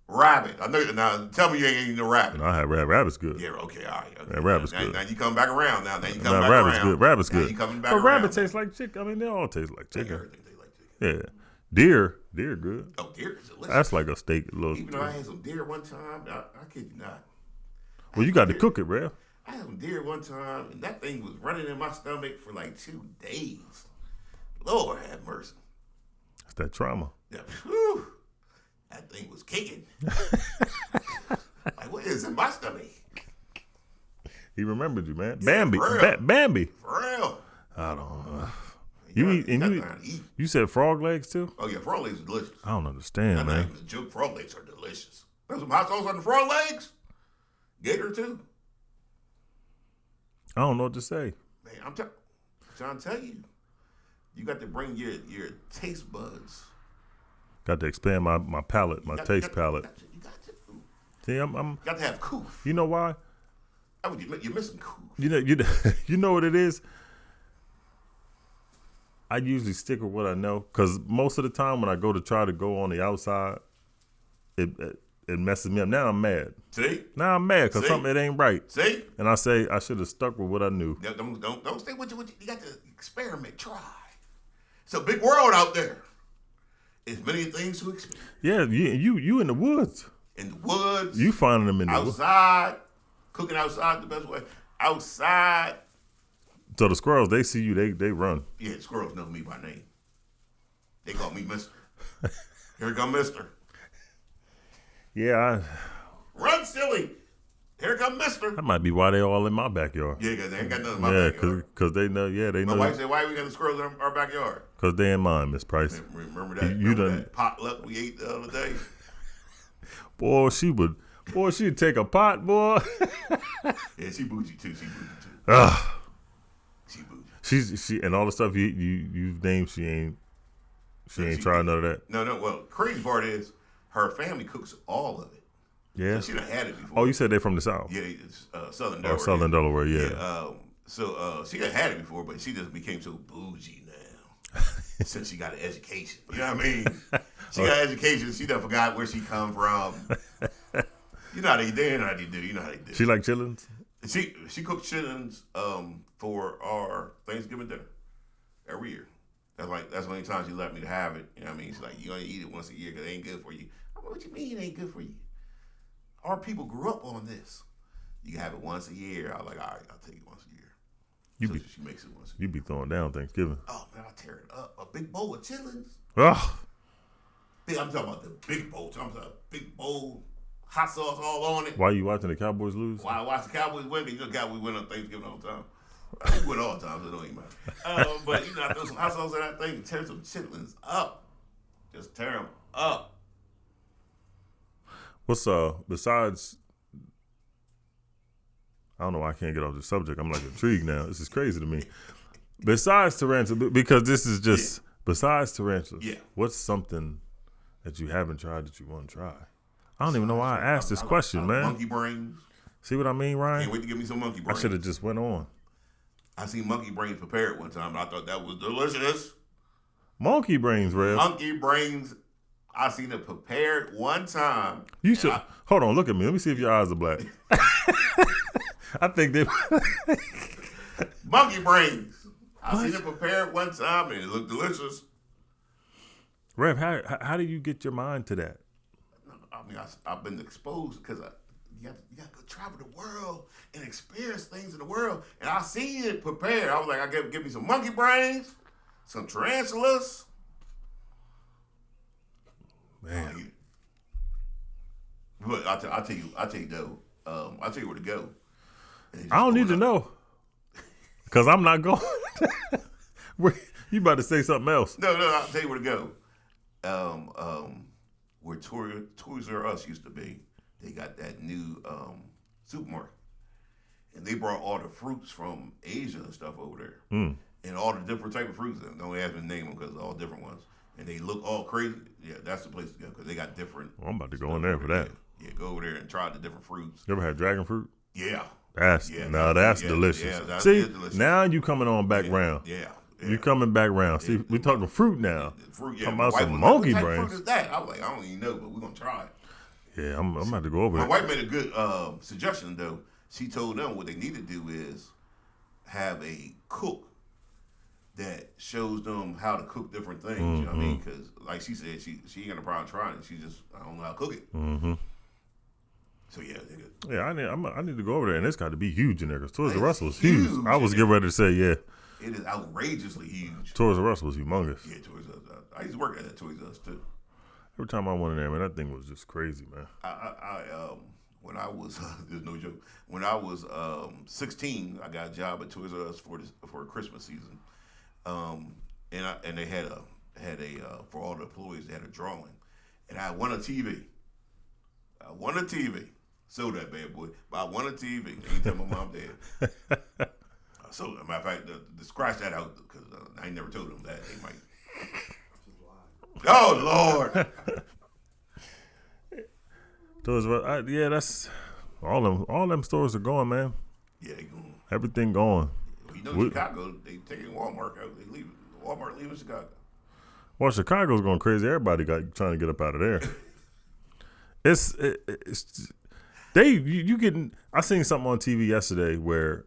Rabbit. I know. Now, tell me you ain't eating no rabbit. And I had rabbit's good. Yeah, okay, all right. Okay. Yeah, rabbit's now, good. Now you come back around. Now you come Nah, back rabbit's around. good. Rabbit's Now good. you coming back But around. rabbit tastes like chicken. I mean, they all taste like chicken. Everything tastes like chicken. Yeah. Deer good. Oh, deer is delicious. That's like a steak. Even though I had some deer one time, I kid you not. Well, you got to cook it, Rev. I had some deer one time, and that thing was running in my stomach for like 2 days. Lord have mercy. That's that trauma. Yeah, whew, that thing was kicking. Like, what is in my stomach? He remembered you, man. Yeah, Bambi. for real. Bambi. For real. I don't know. You said frog legs too? Oh yeah, frog legs are delicious. I don't understand, That's man. not even a joke. Frog legs are delicious. There's some hot sauce on the frog legs. Gator too. I don't know what to say. Man, I'm trying to tell you, you got to bring your taste buds. Got to expand my palate, my taste palate. You got to. See, I'm You got to have coof. You know why? You're missing coof. You know what it is? I usually stick with what I know because most of the time when I go to try to go on the outside, it messes me up. Now I'm mad. See? Now I'm mad because something it ain't right. See? And I say I should have stuck with what I knew. Don't stay with you. You got to experiment. Try. It's a big world out there. There's many things to experience. Yeah, you in the woods. In the woods. You finding them in the woods. Outside. Cooking outside the best way. Outside. So the squirrels, they see you, they run. Yeah, the squirrels know me by name. They call me Mister. Here come Mister. Yeah, Run, silly. Here come Mister. that might be why they all in my backyard. Yeah, because they ain't got nothing in my backyard. Because they know. Yeah, they know. My wife said, "Why we got the squirrels in our backyard?" Because they in mine, Miss Price. Remember that? You done that potluck we ate the other day? Boy, she'd take a pot, boy. Yeah, she bougie too. She bougie. She and all the stuff you've named, she ain't trying none of that. No. Well, crazy part is her family cooks all of it. Yeah. So she done had it before. Oh, you said they're from the South. Yeah, it's Southern Delaware. Or Southern Delaware, yeah. So she done had it before, but she just became so bougie now since she got an education. You know what I mean? She got an education. She done forgot where she come from. You know how they do. You know how they do. She like chillins? She cooks chitlins for our Thanksgiving dinner every year. That's the only time she let me to have it. You know what I mean? She's like, you only eat it once a year because it ain't good for you. I'm like, what you mean it ain't good for you? Our people grew up on this. You can have it once a year. I was like, all right, I'll take it once a year. She makes it once a year. You be throwing down Thanksgiving. Oh man, I tear it up. A big bowl of chitlins. Ugh. I'm talking about the big bowl. I'm talking about a big bowl, hot sauce all on it. Why you watching the Cowboys lose? Why I watch the Cowboys win? Because the Cowboys win on Thanksgiving all the time. I win all the time, so it don't even matter. But I throw some hot sauce in that thing and tear some chitlins up. Just tear them up. What's besides? I don't know why I can't get off the subject. I'm like intrigued now. This is crazy to me. Besides tarantula, because this is just besides tarantulas. Yeah. What's something that you haven't tried that you want to try? I don't even know why I asked this question, man. Monkey brains. See what I mean, Ryan? Can't wait to give me some monkey brains. I should have just went on. I seen monkey brains prepared one time, and I thought that was delicious. Monkey brains, Rev. Monkey brains. I seen it prepared one time. You should hold on. Look at me. Let me see if your eyes are black. I think they monkey brains. I seen it prepared one time, and it looked delicious. Rev, how do you get your mind to that? I mean, I've been exposed because you got to go travel the world and experience things in the world. And I seen it prepared. I was like, I give me some monkey brains, some tarantulas. Man, but I'll tell you though. I'll tell you where to go. I don't need to know because I'm not going. You about to say something else? No. I'll tell you where to go. Where Toys R Us used to be, they got that new supermarket, and they brought all the fruits from Asia and stuff over there, and all the different type of fruits. And don't have to name them because they're all different ones, and they look all crazy. Yeah, that's the place to go because they got different. I'm about to go in there for that. Yeah, go over there and try the different fruits. You ever had dragon fruit? Yeah. That's delicious. Yeah, that See, is delicious. now you coming on back round. Yeah. You coming back round. See, we talking fruit now. Fruit, yeah. Talking about some monkey what type brains. of fruit is that? I was like, I don't even know, but we're gonna try it. Yeah, I'm about to go over My it. wife made a good suggestion though. She told them what they need to do is have a cook that shows them how to cook different things. You know what I mean? Because like she said, she ain't got a problem trying it. She just I don't know how to cook it. Mm-hmm. So yeah, nigga. Yeah, I need to go over there, and it's got to be huge in there because Toys R Us was huge huge. I was getting ready to say, yeah, it is outrageously huge. Toys R Us was humongous. Yeah, Toys R Us. I used to work at that Toys R Us too. Every time I went in there, man, that thing was just crazy, man. I when I was there's no joke. When I was 16, I got a job at Toys R Us for Christmas season. and they had a for all the employees they had a drawing, and I won a TV. I won a TV. Sold that bad boy, but I won a TV. Ain't tell my mom dad. So, as a matter of fact, the scratch that out because I ain't never told them that. They might. Oh Lord. Yeah, that's all them stores are going, man. Yeah, they going. Everything going. You know, Chicago, they taking Walmart out. They leave Walmart leaving Chicago. Well, Chicago's going crazy. Everybody trying to get up out of there. You getting. I seen something on TV yesterday where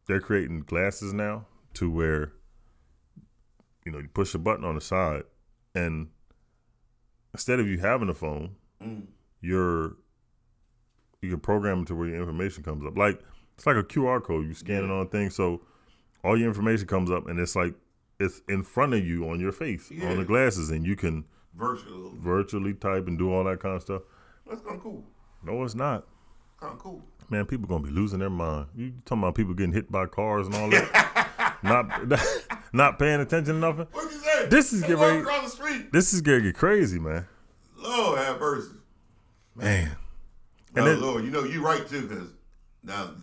they're creating glasses now to where you push a button on the side and instead of you having a phone, you can program it to where your information comes up. Like it's like a QR code. You scan it on a thing, so all your information comes up, and it's like it's in front of you on your face on the glasses, and you can virtually type and do all that kind of stuff. That's kind of cool. No, it's not. Kind of cool. Man, people gonna be losing their mind. You talking about people getting hit by cars and all that? not paying attention to nothing. What you say? This is getting ready. Across the street. This is gonna get crazy, man. Lord have mercy. Man. And then, Lord, you're right too, because now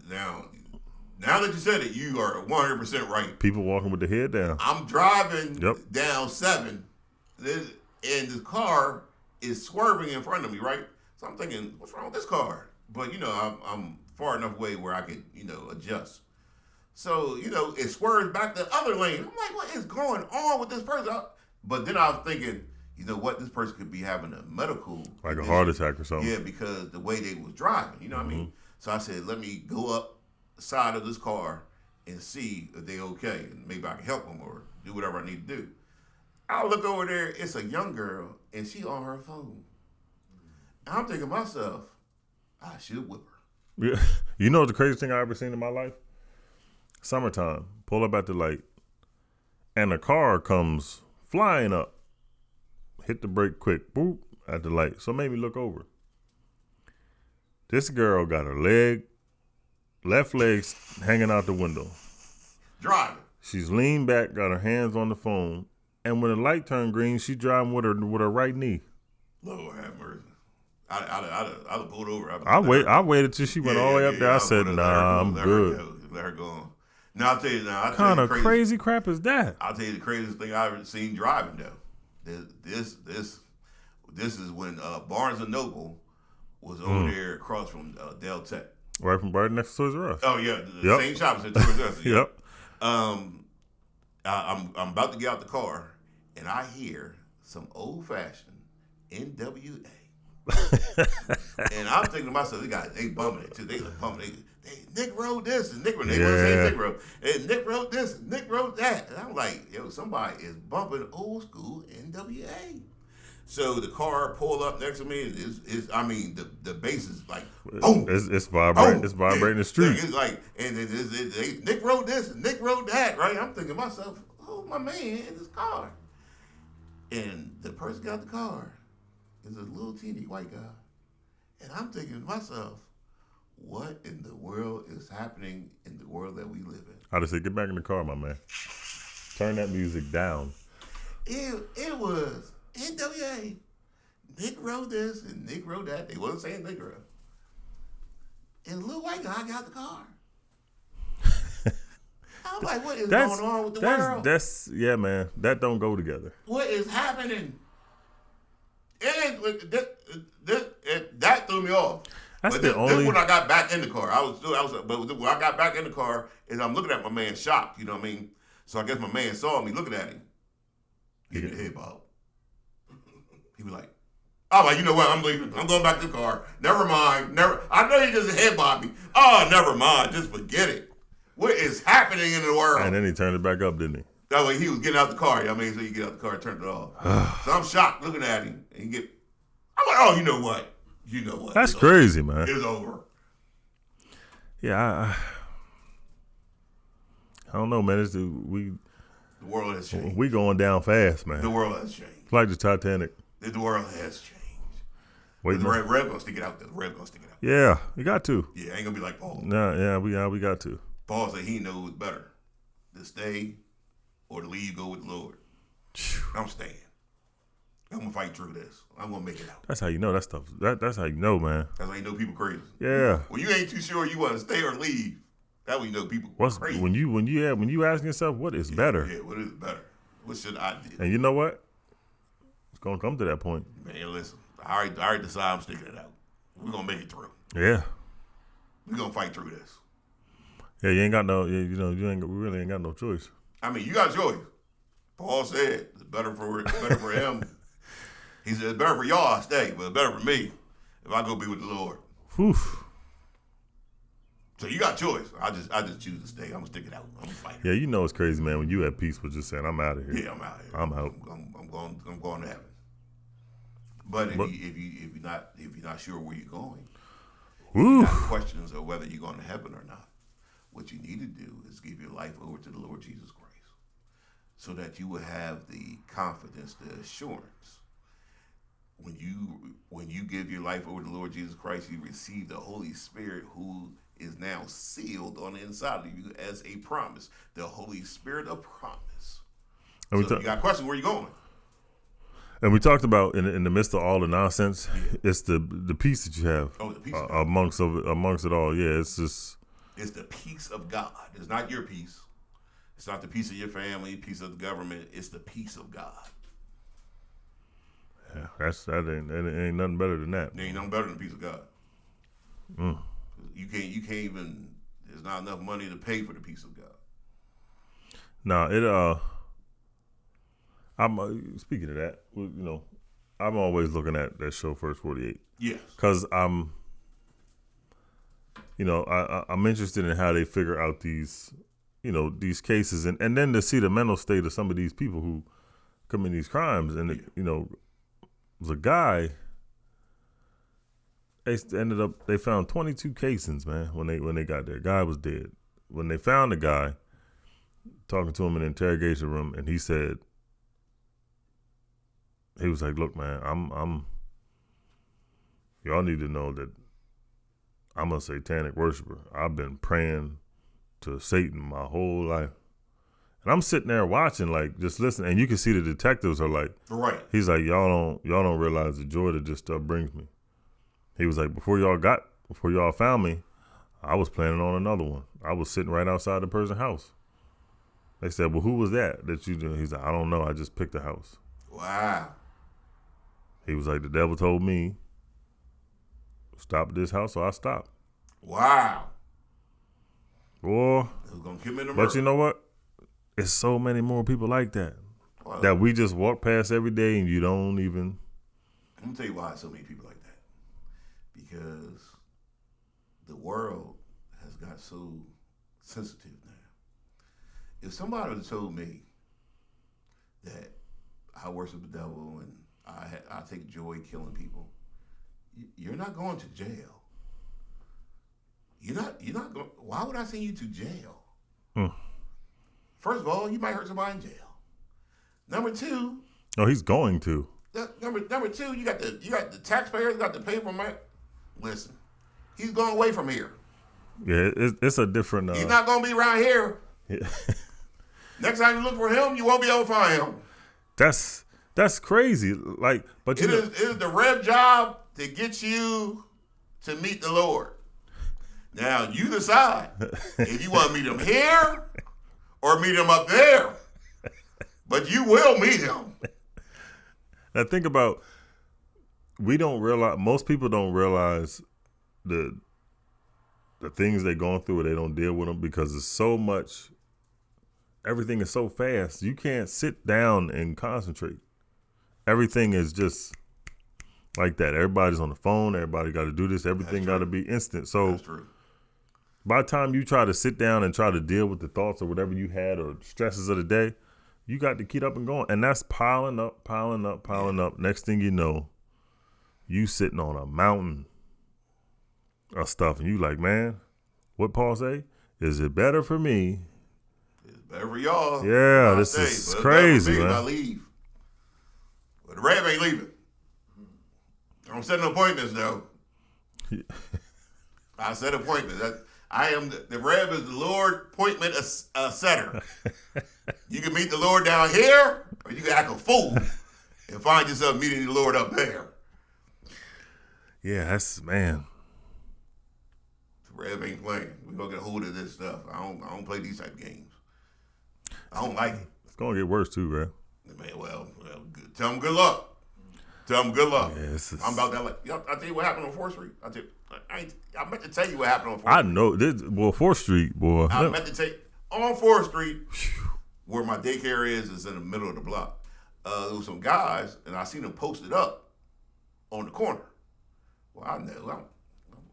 that you said it, you are 100% right. People walking with their head down. I'm driving down 7, and the car is swerving in front of me, right? So I'm thinking, what's wrong with this car? But I'm far enough away where I could adjust. So it swerves back the other lane. I'm like, what is going on with this person? But then I was thinking, what, this person could be having a medical like a heart attack or something. Yeah, because the way they was driving, what I mean? So I said, let me go up the side of this car and see if they okay, and maybe I can help them or do whatever I need to do. I look over there, it's a young girl, and she on her phone. And I'm thinking to myself, I should whip her. Yeah. You know the craziest thing I ever seen in my life? Summertime, pull up at the light, and a car comes flying up. Hit the brake quick, boop, at the light. So it made me look over. This girl got her left leg hanging out the window. Driving. She's leaned back, got her hands on the phone, and when the light turned green, she driving with her right knee. Lord have mercy. I'd have pulled over. I waited till she went all the way up there. I said, nah, I'm good. Let her go on. Now, I'll tell you now. What kind of crazy crap is that? I'll tell you the craziest thing I've ever seen driving, though. This is when Barnes & Noble was over there across from Del Tech. Right next to Toys R Us. Oh, yeah. The same shop as Toys R Us. Yep. I'm about to get out the car, and I hear some old-fashioned NWA. And I'm thinking to myself, they bumming it too. They bumming. Nick wrote this and Nick wrote. They want to say Nick wrote. And Nick wrote this and Nick wrote that. And I'm like, somebody is bumping old school NWA. So the car pulled up next to me, and the bass is like, boom. It's vibrating. It's vibrating the street. It's like, and Nick wrote this and Nick wrote that, right? I'm thinking to myself, oh, my man in his car. And the person got the car is a little teeny white guy. And I'm thinking to myself, what in the world is happening in the world that we live in? I just said, get back in the car, my man. Turn that music down. It was NWA. Nick wrote this and Nick wrote that. They wasn't saying Nick wrote. And the little white guy got the car. I'm like, what is going on with the world? Yeah, man. That don't go together. What is happening? And that threw me off. That's This when I got back in the car. But when I got back in the car, and I'm looking at my man shocked. You know what I mean? So I guess my man saw me looking at him. Give me the head bob. He was like, "Oh, like, you know what? I'm leaving. I'm going back to the car. Never mind. I know you just head bob me. Oh, never mind. Just forget it. What is happening in the world?" And then he turned it back up, didn't he? That way he was getting out the car. You know what I mean? So you get out the car and turn it off. So I'm shocked looking at him. And I'm like, oh, you know what? You know what? That's crazy, man. It's over. Yeah, I don't know, man. The world has changed. We going down fast, man. The world has changed. Like the Titanic. The world has changed. Wait, the Red gonna stick it out there. The Red gonna stick it out. Yeah, you got to. Yeah, ain't gonna be like Paul. Nah, yeah, we got to. Paul said he knows better to stay or to leave, go with the Lord. I'm staying. I'm gonna fight through this. I'm gonna make it out. That's how you know that stuff. That's how you know, man. That's how you know people crazy. Yeah. When you ain't too sure you want to stay or leave, that's when you know people crazy. When you ask yourself what is better? Yeah, what is better? What should I do? And you know what? It's gonna come to that point. Man, listen. I already decided I'm sticking it out. We're gonna make it through. Yeah. We're gonna fight through this. Yeah, you ain't got no. You really ain't got no choice. I mean, you got a choice. Paul said it's better for him. He said it's better for y'all I stay, but it's better for me if I go be with the Lord. Whew. So you got a choice. I just choose to stay. I'm gonna stick it out. I'm gonna fight. Yeah, you know it's crazy, man. When you at peace with just saying, "I'm out of here." Yeah, I'm out here. I'm out. I'm going to heaven. But if you're not sure where you're going, you got questions of whether you're going to heaven or not. What you need to do is give your life over to the Lord Jesus Christ, so that you will have the confidence, the assurance. When you give your life over to the Lord Jesus Christ, you receive the Holy Spirit, who is now sealed on the inside of you as a promise. The Holy Spirit of promise. So you got questions, where you going? And we talked about in the midst of all the nonsense, it's the peace that you have the peace amongst it all. Yeah, it's the peace of God. It's not your peace. It's not the peace of your family, peace of the government. It's the peace of God. Yeah, that ain't nothing better than that. There ain't nothing better than the peace of God. Mm. You can't even. There's not enough money to pay for the peace of God. Nah, I'm speaking of that. I'm always looking at that show First 48. Yes. Because I'm interested in how they figure out these cases, and then to see the mental state of some of these people who commit these crimes, and the guy. They found 22 casings, man. When they got there, guy was dead. When they found the guy, talking to him in the interrogation room, and he said. He was like, "Look, man, y'all need to know that I'm a satanic worshiper. I've been praying to Satan my whole life." And I'm sitting there watching, like, just listening, and you can see the detectives are like, right. He's like, y'all don't realize the joy that this stuff brings me. He was like, before y'all found me, I was planning on another one. I was sitting right outside the person's house. They said, "Well, who was that you do?" He's like, "I don't know. I just picked a house." Wow. He was like, "The devil told me, stop at this house, so I stopped." Wow. Boy. Who's gonna kill me in the But you know what? It's so many more people like that. Well, that we just walk past every day and you don't even. I'm gonna tell you why so many people like that. Because the world has got so sensitive now. If somebody had told me that I worship the devil and I take joy killing people, you're not going to jail. You're not going. Why would I send you to jail? First of all, you might hurt somebody in jail. Number two. No, he's going to. Number two, you got the taxpayers got to pay for my. Listen, he's going away from here. Yeah, it's a different. He's not going to be around here. Yeah. Next time you look for him, you won't be able to find him. That's crazy. Like, but it is the Rev job to get you to meet the Lord. Now you decide if you want to meet him here or meet him up there. But you will meet him. Now think about, most people don't realize the things they're going through, or they don't deal with them because it's so much. Everything is so fast. You can't sit down and concentrate. Everything is just like that. Everybody's on the phone. Everybody got to do this. Everything got to be instant. So that's true. By the time you try to sit down and try to deal with the thoughts or whatever you had or stresses of the day, you got to keep up and going. And that's piling up. Next thing you know, you sitting on a mountain of stuff. And you like, man, what Paul say? Is it better for me? It's better for y'all. Yeah, this is crazy, man. I leave. But the Rev ain't leaving. I'm setting appointments, though. I set appointments. I am the Rev is the Lord appointment setter. You can meet the Lord down here, or you can act a fool and find yourself meeting the Lord up there. Yeah, that's man. The Rev ain't playing. We gonna get a hold of this stuff. I don't play these type of games. I don't like it. It's gonna get worse too, man. Man, well good. Tell them good luck. Tell them good luck. Yeah, I'm about that. I'll tell you what happened on 4th Street. I meant to tell you what happened on 4th Street. I know this. Well, 4th Street, boy. I meant to tell you on 4th Street, where my daycare is in the middle of the block. There was some guys, and I seen them posted up on the corner. Well, I know.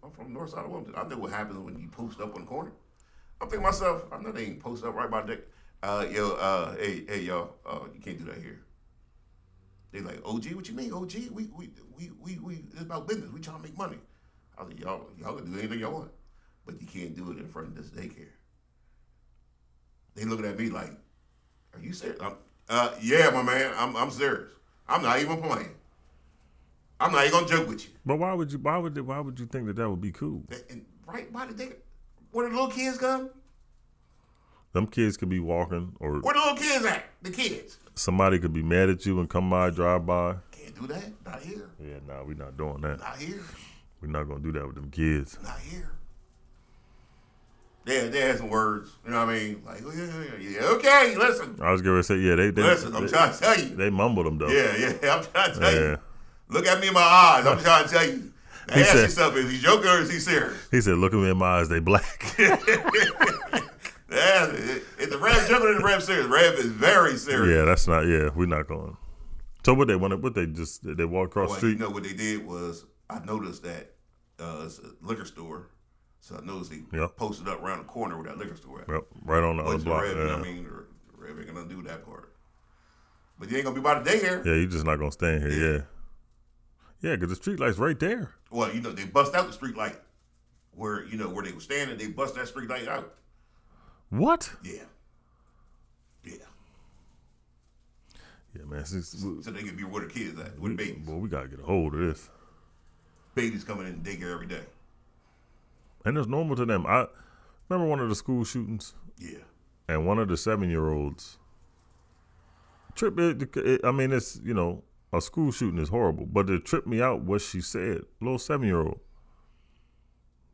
I'm from the north side of Wilmington. I know what happens when you post up on the corner. I'm thinking to myself, I know they ain't posted up right by the hey, y'all, you can't do that here. They like, OG, what you mean, OG? We it's about business. We trying to make money. I was like, y'all can do anything y'all want, but you can't do it in front of this daycare. They looking at me like, are you serious? Yeah, my man, I'm serious. I'm not even playing. I'm not even gonna joke with you. But why would you think that would be cool? And right by the daycare, where the little kids come? Them kids could be walking, or where the little kids at? The kids. Somebody could be mad at you and come by, drive by. Can't do that. Not here. Yeah, nah, we're not doing that. Not here. We're not gonna do that with them kids. Not here. They had some words. You know what I mean? Like, yeah, okay, listen. I was gonna say, yeah, they listen. I'm trying to tell you. They mumbled them though. Yeah. I'm trying to tell you. Look at me in my eyes. I'm trying to tell you. Now, ask yourself, is he joking or is he serious? He said, look at me in my eyes, they black. If the Rev joking or the Rev serious, Rev is very serious. Yeah, that's not. Yeah, we're not going. So what they wanted? What they walked across the street? You know what they did was I noticed that it's a liquor store, so I noticed they posted up around the corner where that liquor store at. Yep, right on the other block. Rev, I mean, the Rev ain't gonna do that part. But you ain't gonna be by the daycare. Yeah, you just not gonna stand here. Yeah, because the street light's right there. Well, they bust out the street light where where they were standing. They bust that street light out. What? Yeah, man. So they can be where the kids at, where the babies. Boy, we gotta get a hold of this. Babies coming in daycare every day, and it's normal to them. I remember one of the school shootings. Yeah, and one of the 7-year-olds. I mean, it's a school shooting is horrible, but it tripped me out what she said. Little 7-year-old.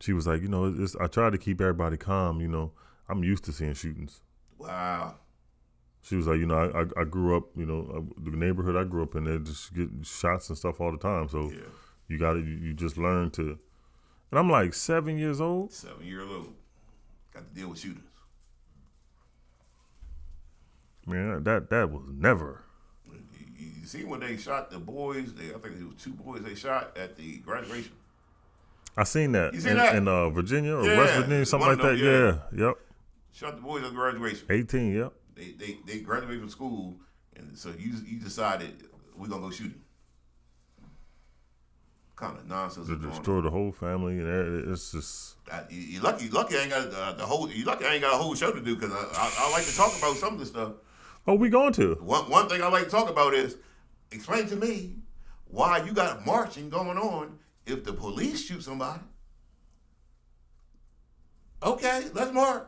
She was like, I try to keep everybody calm. I'm used to seeing shootings. Wow. She was like, I grew up, the neighborhood I grew up in, they just get shots and stuff all the time. So you just learn to. And I'm like 7 years old. 7 years old. Got to deal with shootings. Man, that was never. You see when they shot the boys? I think it was 2 boys they shot at the graduation. I seen that. You seen that? In Virginia or West Virginia, something like that. Yeah. Yep. Shot the boys at graduation. 18. Yep. They graduated from school, and so you decided we're gonna go shoot him. Kind of nonsense. To destroy the whole family, and it's just. You lucky I ain't got the whole. You lucky I ain't got a whole show to do because I like to talk about some of this stuff. Oh, we going to. One thing I like to talk about is explain to me why you got marching going on if the police shoot somebody. Okay, let's march.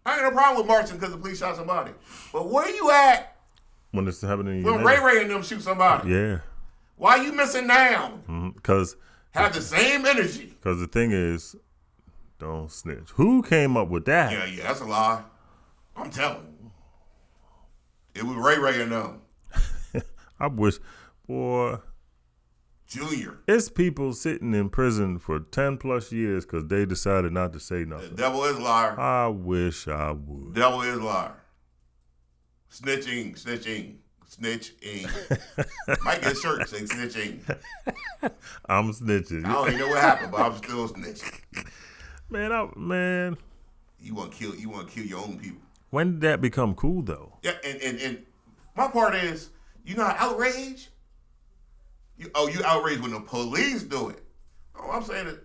I ain't got no problem with marching because the police shot somebody. But where you at when it's happening? When Ray and them shoot somebody? Yeah. Why you missing now? Because have the same energy. Because the thing is, don't snitch. Who came up with that? Yeah, that's a lie. I'm telling you. It was Ray and them. I wish, boy. Junior. It's people sitting in prison for 10 plus years because they decided not to say nothing. The devil is a liar. I wish I would. Devil is a liar. Snitching. Might get a shirt saying snitching. I'm snitching. I don't even know what happened, but I'm still snitching. Man. You want to kill your own people. When did that become cool though? Yeah, and my part is, you not outraged? You outraged when the police do it. Oh, I'm saying it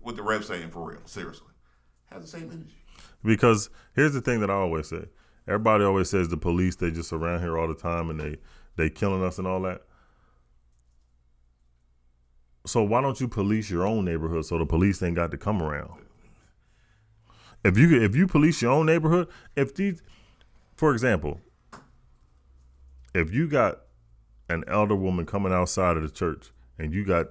what the Rev's saying for real. Seriously. Has the same energy. Because here's the thing that I always say. Everybody always says the police, they just around here all the time and they killing us and all that. So why don't you police your own neighborhood so the police ain't got to come around? If you police your own neighborhood, for example, if you got an elder woman coming outside of the church and you got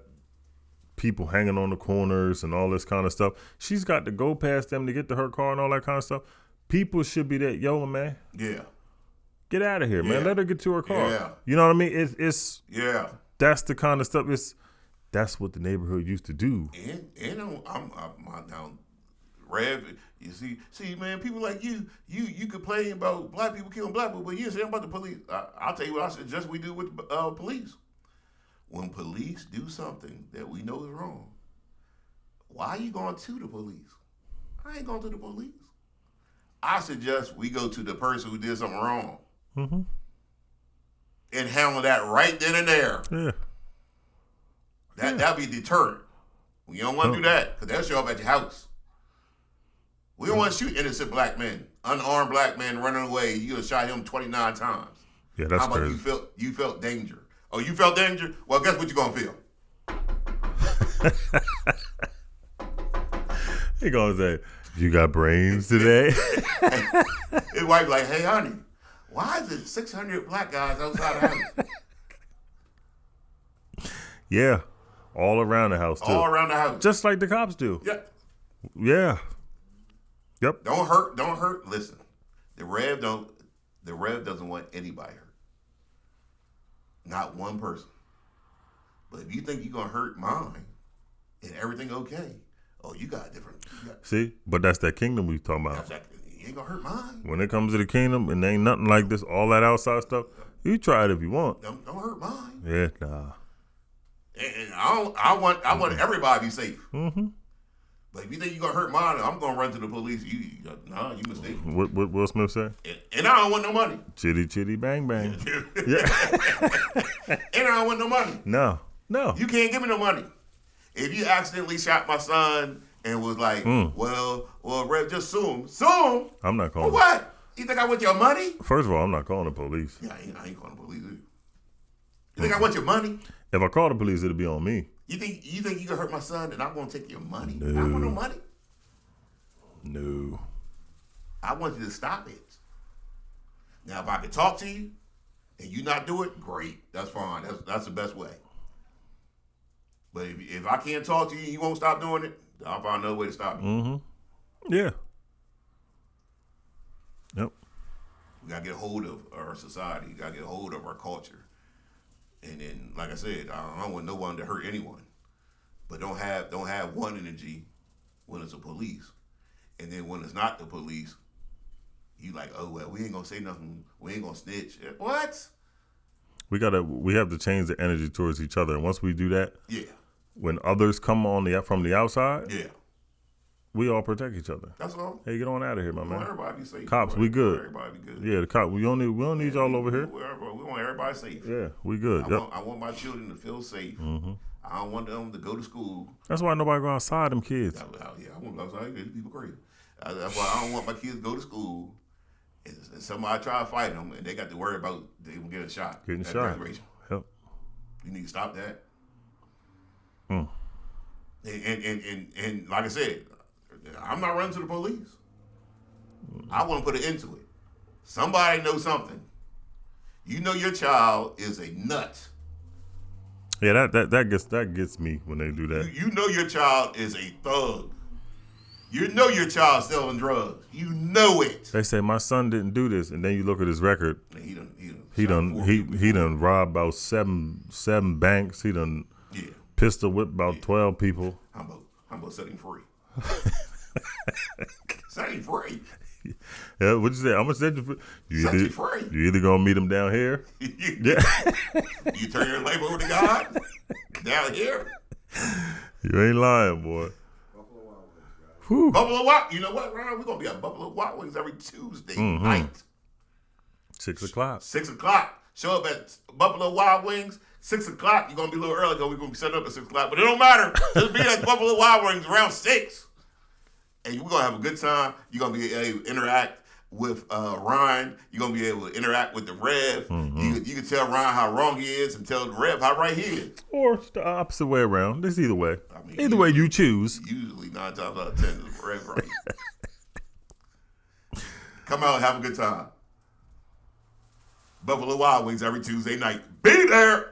people hanging on the corners and all this kind of stuff, she's got to go past them to get to her car and all that kind of stuff. People should be there, yo, man. Yeah. Get out of here, man. Yeah. Let her get to her car. Yeah. You know what I mean? It's yeah. That's the kind of stuff. That's what the neighborhood used to do. And I'm now, Rev. You see, man, people like you complain about black people killing black people, but you say about the police. I'll tell you what I suggest we do with police. When police do something that we know is wrong, why are you going to the police? I ain't going to the police. I suggest we go to the person who did something wrong and handle that right then and there. Yeah. That'd be deterrent. We don't want to do that because they'll show up at your house. We don't want to shoot innocent black men, unarmed black men running away. You have shot him 29 times. Yeah, that's How about crazy. you felt danger? Oh, you felt danger? Well, guess what you're gonna feel? He gonna say, "You got brains today?" His wife like, "Hey, honey, why is it 600 black guys outside the house?" Yeah, all around the house too. All around the house, just like the cops do. Yeah. Yeah. Yep. Don't hurt. Listen, the Rev doesn't want anybody hurt. Not one person. But if you think you're gonna hurt mine and everything okay, oh, you got different. See, but that's that kingdom we talking about. You ain't gonna hurt mine. When it comes to the kingdom, and there ain't nothing like this, all that outside stuff. You try it if you want. Don't hurt mine. Yeah, nah. And I want everybody to be safe. Mm-hmm. But if you think you're gonna hurt mine, I'm gonna run to the police. You mistaken. What Will Smith say? And I don't want no money. Chitty chitty bang bang. Yeah. And I don't want no money. No. You can't give me no money. If you accidentally shot my son and was like, well, Rev, just sue him. Sue him? I'm not calling. For what? You think I want your money? First of all, I'm not calling the police. Yeah, I ain't calling the police either. You think I want your money? If I call the police, it'll be on me. You think you can hurt my son and I'm gonna take your money? No. I don't want no money. No. I want you to stop it. Now, if I can talk to you and you not do it, great. That's fine. That's the best way. But if I can't talk to you and you won't stop doing it, I'll find another way to stop you. Mm-hmm. Yeah. Yep. We gotta get a hold of our society. We gotta get a hold of our culture. And then, like I said, I don't want no one to hurt anyone. But don't have one energy when it's a police. And then when it's not the police, you like, oh, well, we ain't gonna say nothing. We ain't gonna snitch. What? We have to change the energy towards each other. And once we do that, yeah. When others come from the outside, yeah, we all protect each other. That's all. Hey, get on out of here, my man. Everybody be safe. Cops, we good. Everybody be good. Yeah, the cops. We don't need y'all over here. We want everybody safe. Yeah, we good. I want my children to feel safe. Mm-hmm. I don't want them to go to school. That's why nobody go outside. Them kids. Yeah, I want to go outside. People crazy. That's why I don't want my kids to go to school. And somebody try to fight them, and they got to worry about they will get a shot. Getting shot. Yep. You need to stop that. Mm. And like I said, I'm not running to the police. I want to put an end to it. Somebody knows something. You know your child is a nut. Yeah, that gets me when they do that. You know your child is a thug. You know your child selling drugs. You know it. They say my son didn't do this, and then you look at his record. He done robbed about seven banks. He done pistol whipped about 12 people. How about setting free? Setting free. Yeah, what'd you say? I'm gonna set you free. You free. You either gonna meet him down here. You turn your life over to God down here. You ain't lying, boy. Buffalo Wild. You know what, Ron? We're gonna be at Buffalo Wild Wings every Tuesday night. 6 o'clock. 6 o'clock. Show up at Buffalo Wild Wings. 6 o'clock. You're gonna be a little early, though. We're gonna be setting up at 6 o'clock, but it don't matter. Just be at Buffalo Wild Wings around 6, and we're gonna have a good time. You're gonna be able to interact with Ryan. You're gonna be able to interact with the Rev. Mm-hmm. You can tell Ryan how wrong he is, and tell the Rev how right he is. Or the opposite way around. It's either way. Either way you choose. Usually 9 times out of 10 is the Rev right. Come out and have a good time. Buffalo Wild Wings every Tuesday night. Be there.